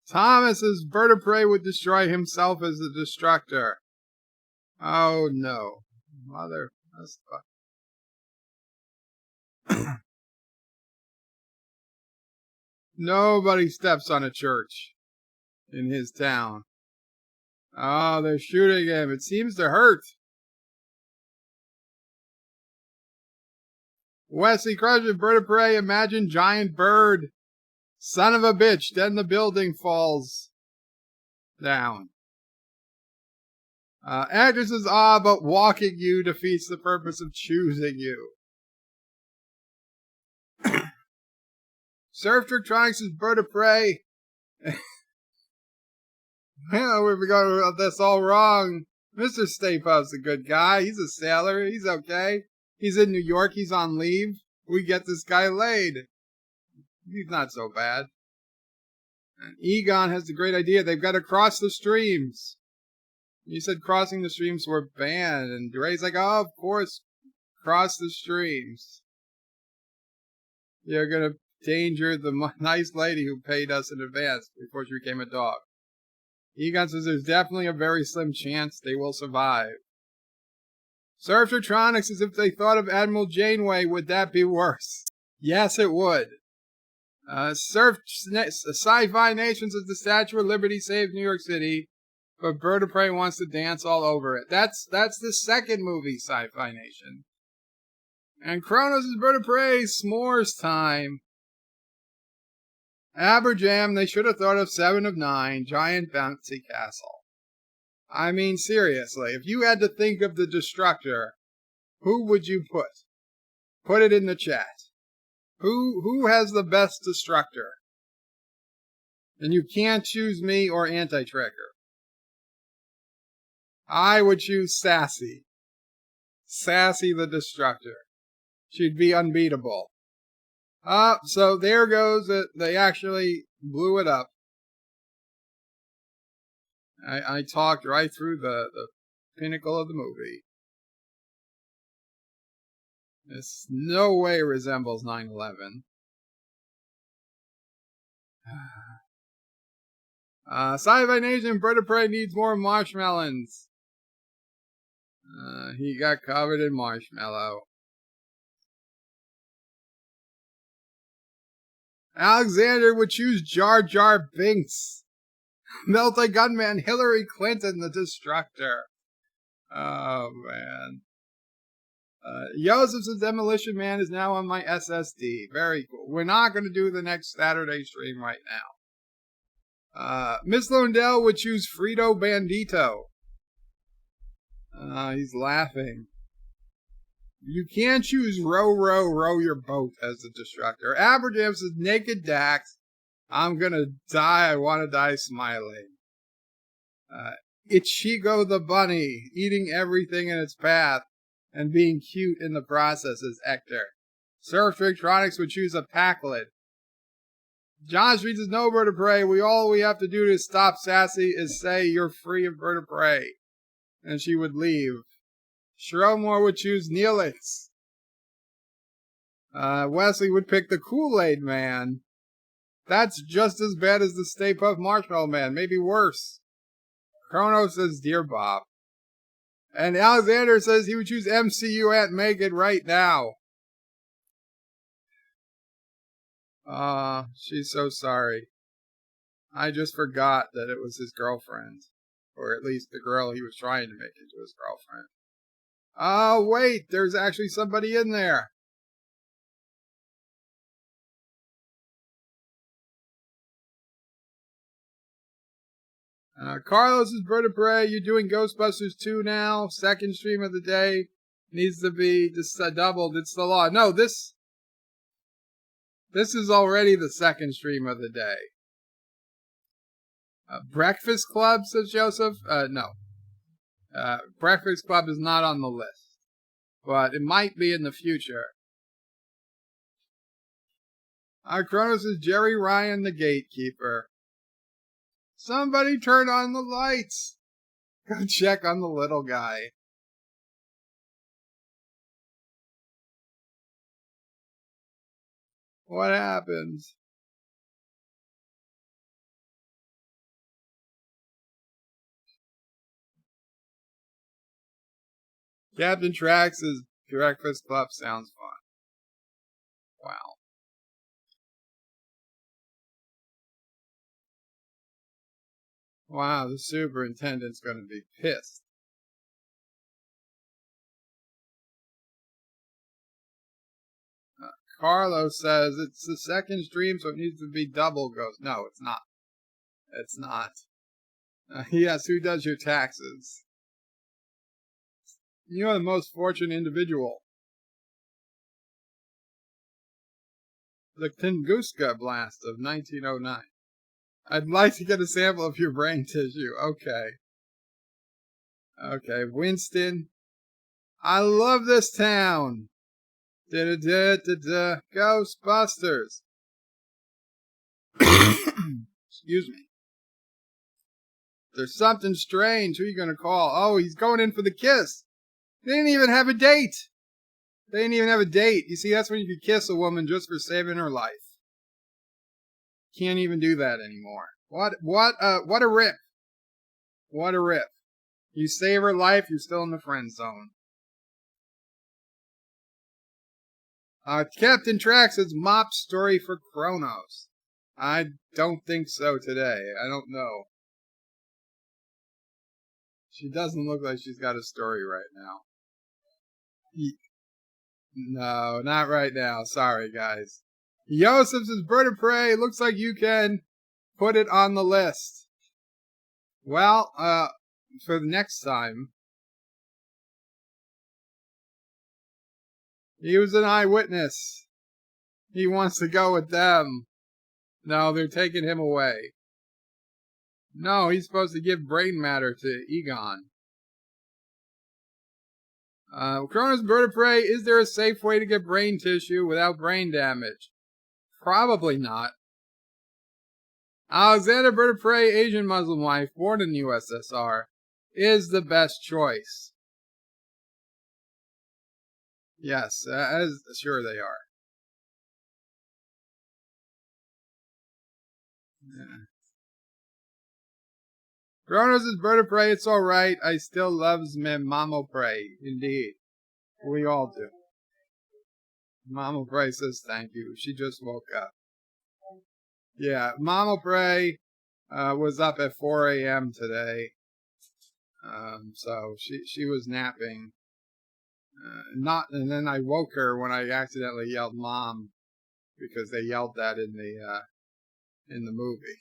Thomas's Bird of Prey would destroy himself as the destructor. Oh no. Mother. Nobody steps on a church in his town. Oh, they're shooting him. It seems to hurt. Wesley Crusher, Bird of Prey, imagine giant bird. Son of a bitch, then the building falls down. Actress says, but walking you defeats the purpose of choosing you. Surf Trictronics is Bird of Prey. Well, we've got this all wrong. Mr. Stay Puft's a good guy. He's a sailor. He's okay. He's in New York. He's on leave. We get this guy laid. He's not so bad. And Egon has the great idea. They've got to cross the streams. You said crossing the streams were banned. And Ray's like, oh, of course, cross the streams. You're going to danger the nice lady who paid us in advance before she became a dog. Egon says there's definitely a very slim chance they will survive. Surf Trictronics says if they thought of Admiral Janeway, would that be worse? Yes, it would. Sci-Fi Nation says the Statue of Liberty saved New York City, but Bird of Prey wants to dance all over it. That's the second movie, Sci-Fi Nation. And Kronos is Bird of Prey, s'mores time. Aberjam, they should have thought of 7 of 9, giant bouncy castle. I mean, seriously, if you had to think of the Destructor, who would you put? Put it in the chat. Who has the best Destructor? And you can't choose me or Anti-Tracker. I would choose Sassy. Sassy the Destructor. She'd be unbeatable. So there goes it. They actually blew it up. I talked right through the pinnacle of the movie. This no way resembles 9/11. Sci-Fi Nation, Bird of Prey needs more marshmallows. He got covered in marshmallow. Alexander would choose Jar Jar Binks. Multi-gunman Hillary Clinton, the Destructor. Oh, man. Joseph's Demolition Man is now on my SSD. Very cool. We're not going to do the next Saturday stream right now. Miss Lundell would choose Frito Bandito. He's laughing. You can't choose row your boat as the Destructor. Aberjam says Naked Dax. I'm gonna die. I want to die smiling. Ichigo the Bunny, eating everything in its path and being cute in the process is Hector. Surf Victronics would choose a Packlet. John Street says no Bird of Prey. All we have to do to stop Sassy is say you're free of Bird of Prey. And she would leave. Shromore would choose Neelix. Wesley would pick the Kool-Aid Man. That's just as bad as the Stay Puft Marshmallow Man, maybe worse. Chrono says Dear Bob. And Alexander says he would choose MCU Aunt Megan right now. She's so sorry. I just forgot that it was his girlfriend. Or at least the girl he was trying to make into his girlfriend. Oh, wait, there's actually somebody in there. Carlos is Bird of Prey. You're doing Ghostbusters 2 now. Second stream of the day. Needs to be just doubled. It's the law. No, this is already the second stream of the day. Breakfast Club, says Joseph. No. Breakfast Club is not on the list. But it might be in the future. Kronos is Jerry Ryan, the gatekeeper. Somebody turn on the lights. Go check on the little guy. What happens? Captain Trax' Breakfast Club sounds fun. Wow. Wow, the superintendent's going to be pissed. Carlos says it's the second stream, so it needs to be double Ghost. No, it's not. It's not. Yes, who does your taxes? You are the most fortunate individual. The Tunguska blast of 1909. I'd like to get a sample of your brain tissue. Okay. Okay, Winston. I love this town. Ghostbusters. Excuse me. There's something strange. Who are you going to call? Oh, he's going in for the kiss. They didn't even have a date. They didn't even have a date. You see, that's when you could kiss a woman just for saving her life. Can't even do that anymore. What a rip. What a rip. You save her life, you're still in the friend zone. Captain Trax says mop story for Kronos. I don't think so today. I don't know. She doesn't look like she's got a story right now. No, not right now. Sorry, guys. Yosef says Bird of Prey. Looks like you can put it on the list. Well, for the next time. He was an eyewitness. He wants to go with them. No, they're taking him away. No, he's supposed to give brain matter to Egon. Cronus Bird of Prey, is there a safe way to get brain tissue without brain damage? Probably not. Alexander Bird of Prey, Asian Muslim wife, born in the USSR, is the best choice. Yes, as sure they are. Yeah. Kronos' Bird of Prey, it's alright. I still loves me Mamo Prey. Indeed. We all do. Mamo Prey says thank you. She just woke up. Yeah, Mamo Prey was up at 4 a.m. today. So she was napping. And then I woke her when I accidentally yelled "Mom," because they yelled that in the movie.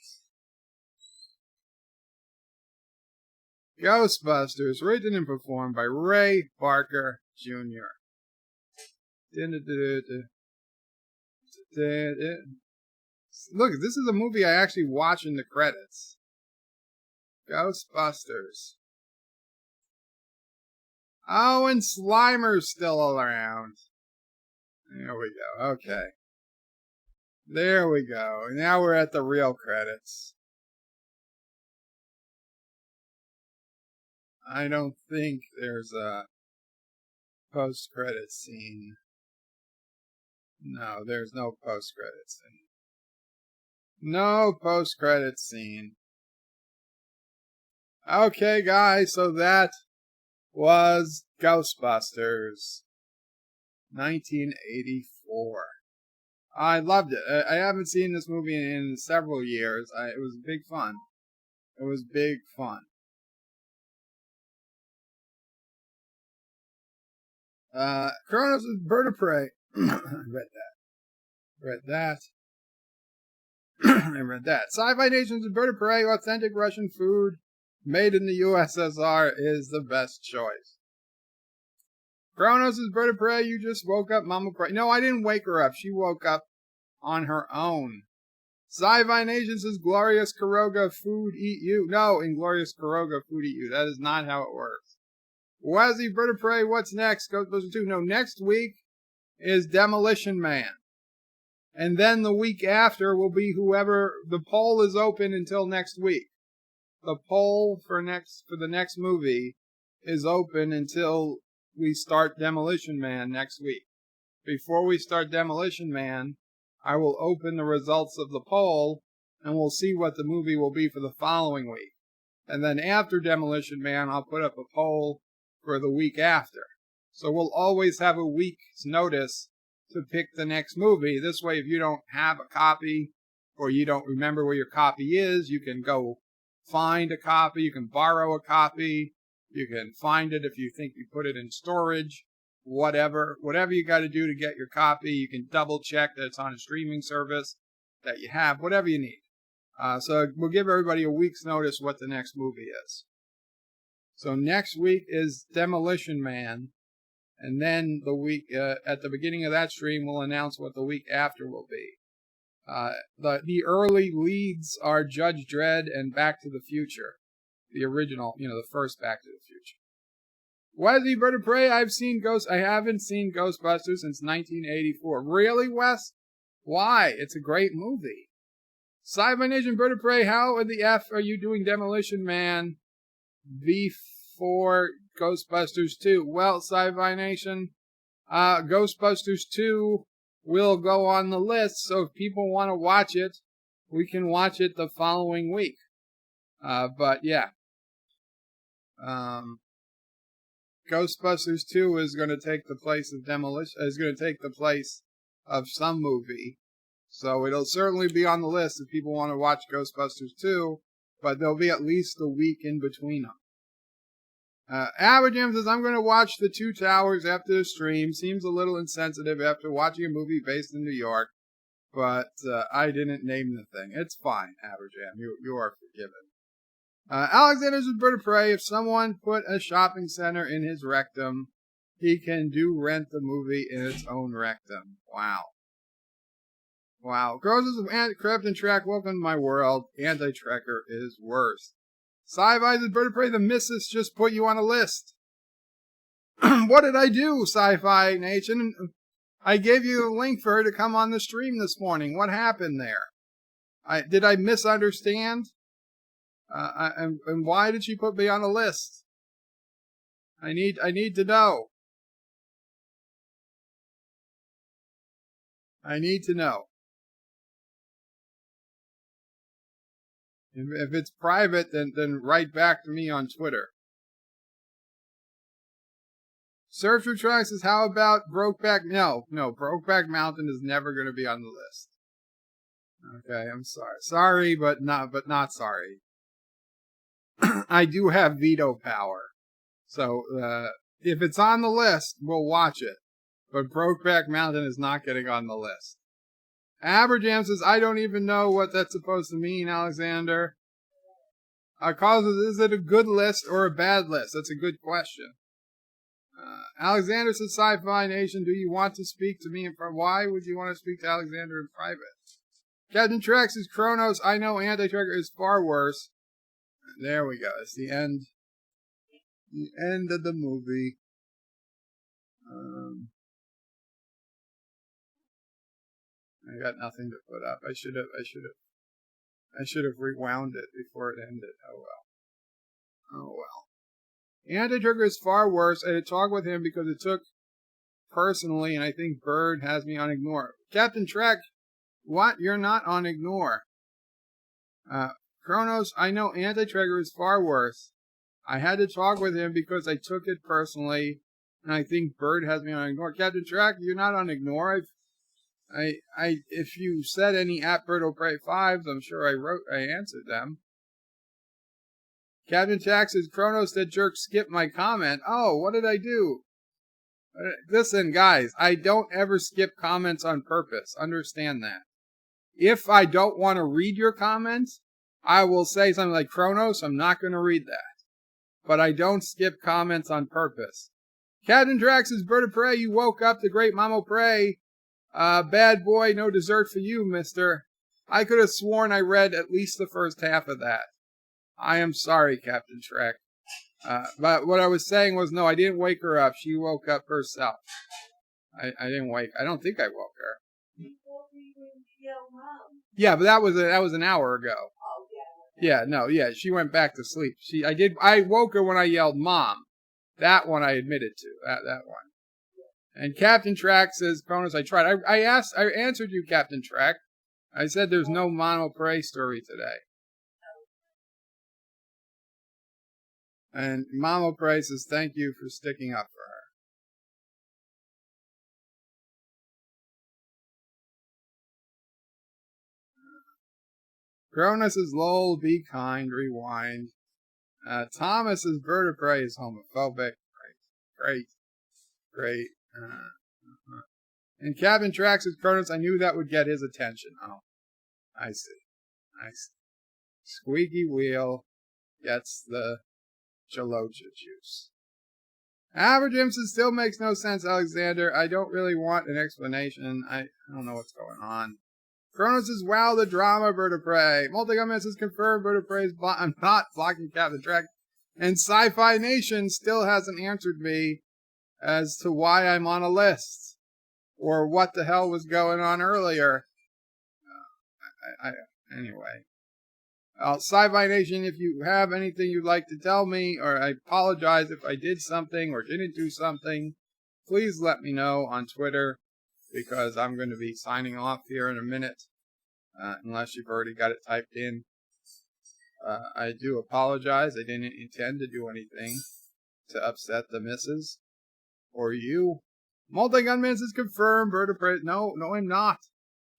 Ghostbusters, written and performed by Ray Barker Jr. Look, this is a movie I actually watch in the credits. Ghostbusters. Oh, and Slimer's still around. There we go. Okay. There we go. Now we're at the real credits. I don't think there's a post-credit scene. No, there's no post-credit scene. No post-credit scene. Okay, guys, so that was Ghostbusters 1984. I loved it. I haven't seen this movie in several years. It was big fun. It was big fun. Kronos' Bird of Prey. I read that. I read that. Sci-Fi Nation's Bird of Prey, authentic Russian food made in the USSR, is the best choice. Kronos' Bird of Prey, you just woke up Mama Prey. No, I didn't wake her up. She woke up on her own. Sci-Fi Nation says Glorious Kuroga Food Eat You. No, Inglorious Kuroga Food Eat You. That is not how it works. Wazzy Bird of Prey, what's next? Ghostbusters 2. No, next week is Demolition Man. And then the week after will be whoever. The poll is open until next week. The poll for the next movie is open until we start Demolition Man next week. Before we start Demolition Man, I will open the results of the poll and we'll see what the movie will be for the following week. And then after Demolition Man, I'll put up a poll for the week after. So we'll always have a week's notice to pick the next movie. This way, if you don't have a copy or you don't remember where your copy is, you can go find a copy. You can borrow a copy. You can find it if you think you put it in storage. Whatever you got to do to get your copy. You can double check that it's on a streaming service that you have. Whatever you need. So we'll give everybody a week's notice what the next movie is. So next week is Demolition Man. And then the week, at the beginning of that stream, we'll announce what the week after will be. The early leads are Judge Dredd and Back to the Future. The original, the first Back to the Future. Wesley Bird of Prey, I haven't seen Ghostbusters since 1984. Really, Wes? Why? It's a great movie. Sci-Fi Nation Bird of Prey, how in the F are you doing Demolition Man before Ghostbusters 2? Well, Sci-Fi Nation, Ghostbusters 2 will go on the list, so if people want to watch it, we can watch it the following week. But yeah. Ghostbusters 2 is going to take the place of some movie. So it'll certainly be on the list if people want to watch Ghostbusters 2, but there'll be at least a week in between them. Aberjam says, I'm going to watch The Two Towers after the stream. Seems a little insensitive after watching a movie based in New York, but I didn't name the thing. It's fine, Aberjam. You are forgiven. Alexander's a bird of prey. If someone put a shopping center in his rectum, he can rent the movie in its own rectum. Wow. Wow. Gross is Captain Trek. Welcome to my world. Anti-Trekker is worse. Sci-Fi's a bird of prey. The missus just put you on a list. What did I do, Sci-Fi Nation? I gave you a link for her to come on the stream this morning. What happened there? Did I misunderstand? And why did she put me on a list? I need to know. I need to know. If it's private, then write back to me on Twitter. Search for Trunks says, how about Brokeback? No, Brokeback Mountain is never going to be on the list. Okay, I'm sorry. Sorry, but not sorry. I do have veto power. So, if it's on the list, we'll watch it. But Brokeback Mountain is not getting on the list. Aberjam says, I don't even know what that's supposed to mean, Alexander. Is it a good list or a bad list? That's a good question. Alexander says, Sci-Fi Nation, do you want to speak to me in private? Why would you want to speak to Alexander in private? Captain Trex says, Kronos, I know Anti-Trekker is far worse. There we go. It's the end. The end of the movie. I got nothing to put up. I should have rewound it before it ended. Oh well. Anti-Trigger is far worse. I had to talk with him because it took personally, and I think Bird has me on ignore. Captain Trek, what? You're not on ignore. Kronos, I know Anti-Trigger is far worse. I had to talk with him because I took it personally, and I think Bird has me on ignore. Captain Trek, you're not on ignore. If you said any at Bird O'Prey 5s, I'm sure I answered them. Captain Jack says, Kronos, that jerk skipped my comment. Oh, what did I do? Listen, guys, I don't ever skip comments on purpose. Understand that. If I don't want to read your comments, I will say something like, Kronos, I'm not going to read that. But I don't skip comments on purpose. Captain Drax says, Bird of Prey, you woke up the great Mamo Prey. Bad boy, no dessert for you, mister. I could have sworn I read at least the first half of that. I am sorry, Captain Trek. But what I was saying was, no, I didn't wake her up. She woke up herself. I didn't wake. I don't think I woke her. Yeah, but that was an hour ago. Yeah, no, yeah, she went back to sleep. I woke her when I yelled Mom. That one I admitted to. That one. And Captain Trek says, Cronus, I tried. I answered you, Captain Trek. I said there's no Mono Prey story today. And Mama Prey says, thank you for sticking up for her. Cronus is lol, be kind, rewind. Thomas is Bird of Prey is homophobic. Great. And Captain Trax says, Cronus, I knew that would get his attention. Oh, I see. Squeaky wheel gets the Jaloja juice. Averjim says, still makes no sense, Alexander. I don't really want an explanation. I don't know what's going on. Kronos says, wow, the drama, Bird of Prey. Multigun says, confirmed, Bird of Prey is I'm not blocking Captain Trek. And Sci-Fi Nation still hasn't answered me as to why I'm on a list. Or what the hell was going on earlier. Anyway. Sci-Fi Nation, if you have anything you'd like to tell me, or I apologize if I did something or didn't do something, please let me know on Twitter, because I'm going to be signing off here in a minute, unless you've already got it typed in. I do apologize. I didn't intend to do anything to upset the missus or you. Multi-Gunman says confirmed. Bird of Prey. No, I'm not.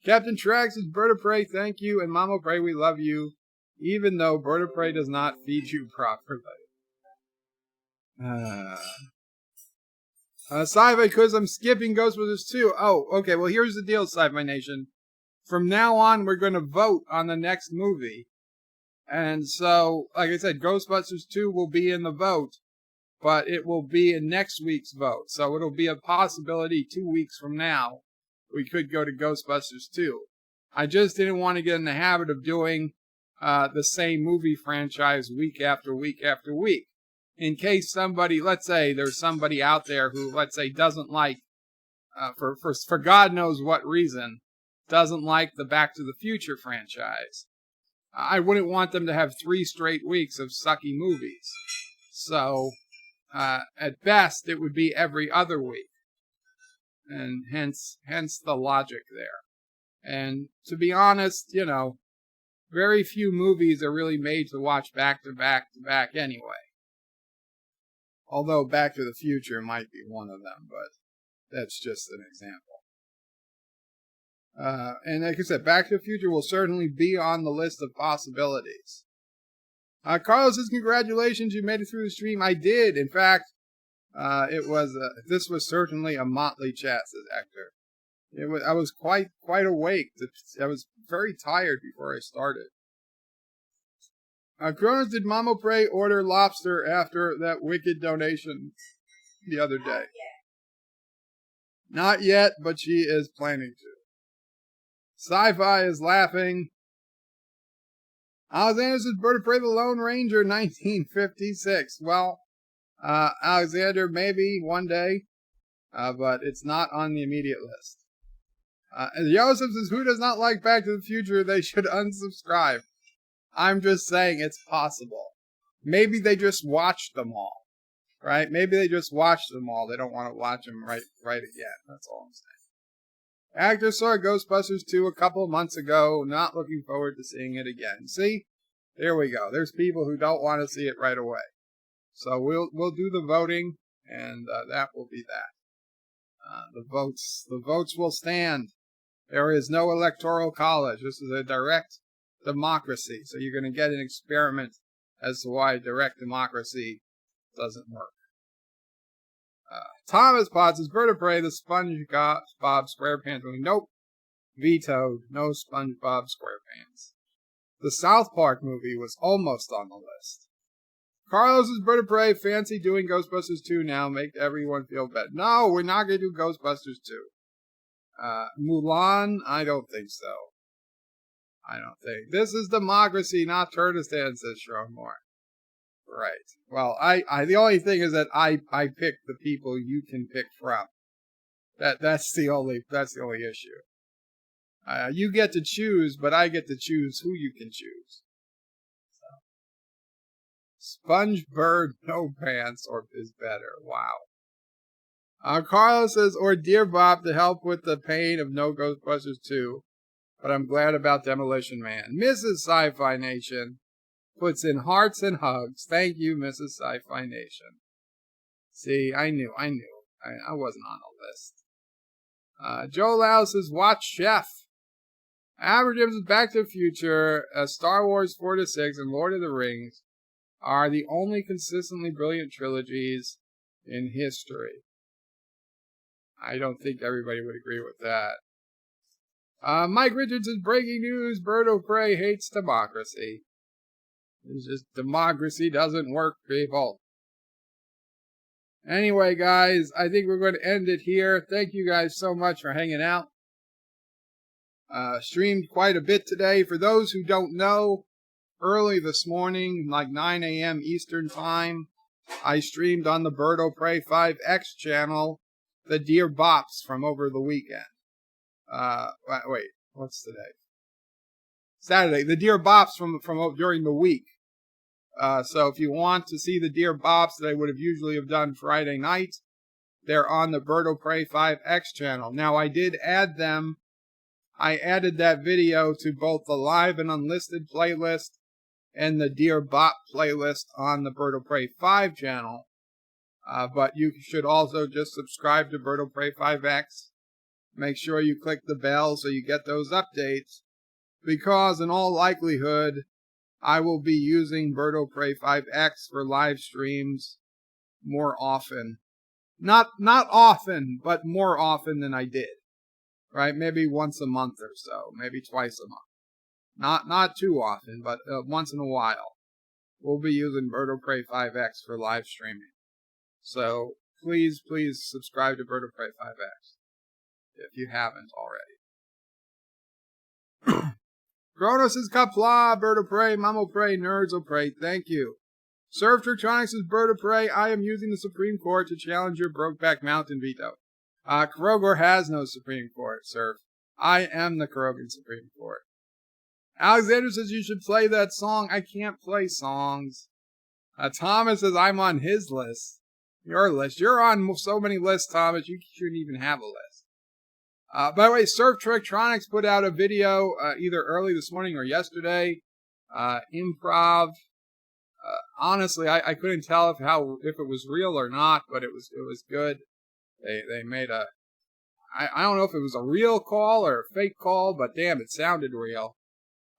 Captain Trax says, Bird of Prey, thank you, and Mama Prey, we love you. Even though Bird of Prey does not feed you properly. Sci-Fi, because I'm skipping Ghostbusters 2. Oh, okay, well, here's the deal, Sci-Fi Nation. From now on, we're going to vote on the next movie. And so, like I said, Ghostbusters 2 will be in the vote, but it will be in next week's vote. So it'll be a possibility 2 weeks from now we could go to Ghostbusters 2. I just didn't want to get in the habit of doing the same movie franchise week after week after week. In case somebody, let's say there's somebody out there who, let's say, doesn't like, for God knows what reason, doesn't like the Back to the Future franchise. I wouldn't want them to have 3 straight weeks of sucky movies. So, at best, it would be every other week. And hence the logic there. And to be honest, very few movies are really made to watch back to back to back anyway. Although Back to the Future might be one of them, but that's just an example. And like I said, Back to the Future will certainly be on the list of possibilities. Carlos says, congratulations, you made it through the stream. I did. In fact, this was certainly a motley chat, says Hector. I was quite awake. I was very tired before I started. Cronus, did Mama Pray order lobster after that wicked donation the other day? Not yet, but she is planning to. Sci-Fi is laughing. Alexander says, Bird of Prey, the Lone Ranger, 1956. Well, Alexander, maybe one day, but it's not on the immediate list. And Joseph says, who does not like Back to the Future? They should unsubscribe. I'm just saying it's possible. Maybe they just watched them all, right? Maybe they just watched them all. They don't want to watch them right again. That's all I'm saying. Actor saw Ghostbusters 2 a couple of months ago. Not looking forward to seeing it again. See? There we go. There's people who don't want to see it right away. So we'll do the voting, and that will be that. The votes will stand. There is no electoral college. This is a direct democracy. So you're going to get an experiment as to why direct democracy doesn't work. Thomas Potts is Bird of Prey, the SpongeBob SquarePants movie. Nope. Vetoed. No SpongeBob SquarePants. The South Park movie was almost on the list. Carlos is Bird of Prey. Fancy doing Ghostbusters 2 now. Make everyone feel better. No, we're not going to do Ghostbusters 2. Mulan? I don't think so. I don't think. This is democracy, not Turkestan, says Sharon Moore. Right. Well, the only thing is that I pick the people you can pick from. That's the only issue. You get to choose, but I get to choose who you can choose. So. SpongeBird no pants or is better. Wow. Carlos says, or Dear Bob to help with the pain of no Ghostbusters 2. But I'm glad about Demolition Man. Mrs. Sci-Fi Nation puts in hearts and hugs. Thank you, Mrs. Sci-Fi Nation. See, I knew. I wasn't on the list. Joe Lau says, watch Chef. Albert Jim's Back to the Future, Star Wars 4-6, and Lord of the Rings are the only consistently brilliant trilogies in history. I don't think everybody would agree with that. Mike Richardson's breaking news, Bird of Prey hates democracy. It's just democracy doesn't work, people. Anyway, guys, I think we're going to end it here. Thank you guys so much for hanging out. Streamed quite a bit today. For those who don't know, early this morning, like 9 a.m. Eastern Time, I streamed on the Bird of Prey 5X channel, the Dear Bops from over the weekend. Wait, what's today? Saturday. The Dear Bops from during the week. So if you want to see the Dear Bops that I would have usually have done Friday night, they're on the Bird of Prey 5X channel. Now I did add them. I added that video to both the live and unlisted playlist and the Dear Bop playlist on the Bird of Prey 5 channel. But you should also just subscribe to Bird of Prey 5X. Make sure you click the bell so you get those updates, because in all likelihood, I will be using Bird of Prey 5X for live streams more often. Not often, but more often than I did. Right? Maybe once a month or so. Maybe twice a month. Not too often, but once in a while, we'll be using Bird of Prey 5X for live streaming. So please subscribe to Bird of Prey 5X if you haven't already. Kronos is Kapla, Bird of Prey, Mamo Prey, Nerds will Prey. Thank you. Surf Trictronics is Bird of Prey. I am using the Supreme Court to challenge your Brokeback Mountain veto. Krogor has no Supreme Court, Surf. I am the Krogan Supreme Court. Alexander says you should play that song. I can't play songs. Thomas says I'm on his list. Your list. You're on so many lists, Thomas. You shouldn't even have a list. By the way, Surf Trictronics put out a video either early this morning or yesterday. Improv. Honestly, I couldn't tell if it was real or not, but it was good. They made I don't know if it was a real call or a fake call, but damn, it sounded real.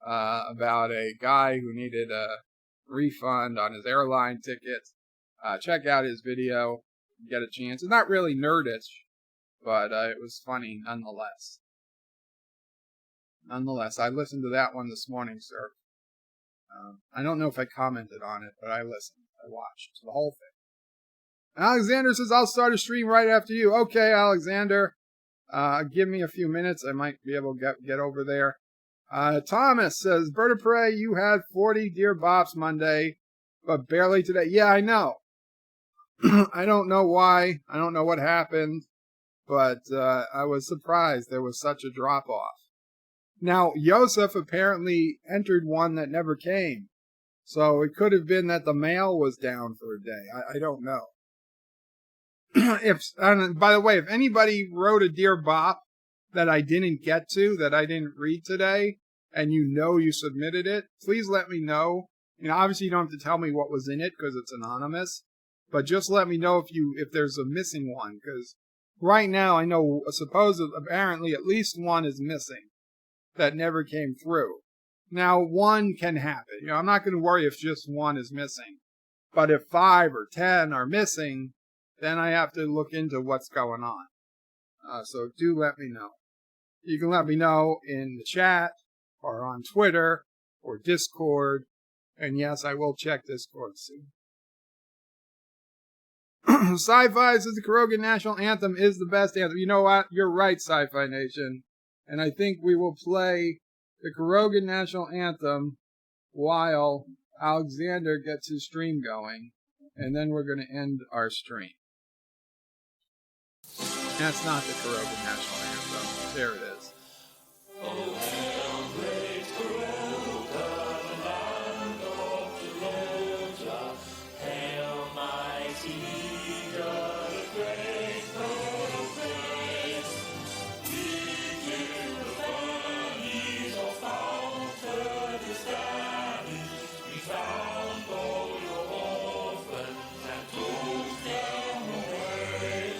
About a guy who needed a refund on his airline ticket. Check out his video, get a chance. It's not really nerdish, but it was funny nonetheless. I listened to that one this morning, sir. I don't know if I commented on it, but I listened. I watched the whole thing. Alexander says, I'll start a stream right after you. Okay, Alexander. Give me a few minutes. I might be able to get over there. Thomas says, Bird of Prey, you had 40 Dear Bops Monday, but barely today. Yeah, I know. I don't know why. I don't know what happened, but I was surprised there was such a drop-off. Now, Yosef apparently entered one that never came, so it could have been that the mail was down for a day. I don't know. By the way, if anybody wrote a Dear Bop that I didn't get to, that I didn't read today, and you submitted it, please let me know. Obviously you don't have to tell me what was in it because it's anonymous, but just let me know if there's a missing one, because right now I know apparently at least one is missing that never came through. Now, one can happen. I'm not going to worry if just one is missing, but if 5 or 10 are missing, then I have to look into what's going on. So do let me know. You can let me know in the chat or on Twitter or Discord. And yes, I will check Discord soon. Sci-Fi says the Krogan National Anthem is the best anthem. You know what? You're right, Sci-Fi Nation. And I think we will play the Krogan National Anthem while Alexander gets his stream going. And then we're going to end our stream. That's not the Krogan National Anthem. There it is. Oh, hail, great Krogan, land of Georgia. Hail, mighty leader, great prophet. We give the families of fountain this daddy. We found all your orphans and took them away.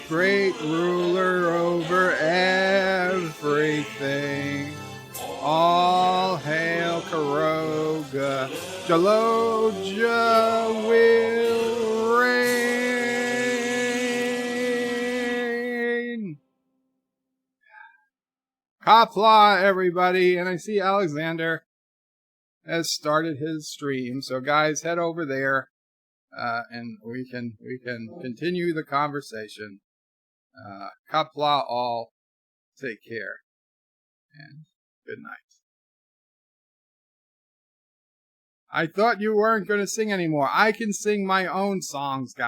Great ruler over everything. everything. All hail Karoga, Jaloja will reign. Kapla, everybody, and I see Alexander has started his stream, so guys, head over there, and we can continue the conversation. Kapla all, take care, and good night. I thought you weren't going to sing anymore. I can sing my own songs, guys.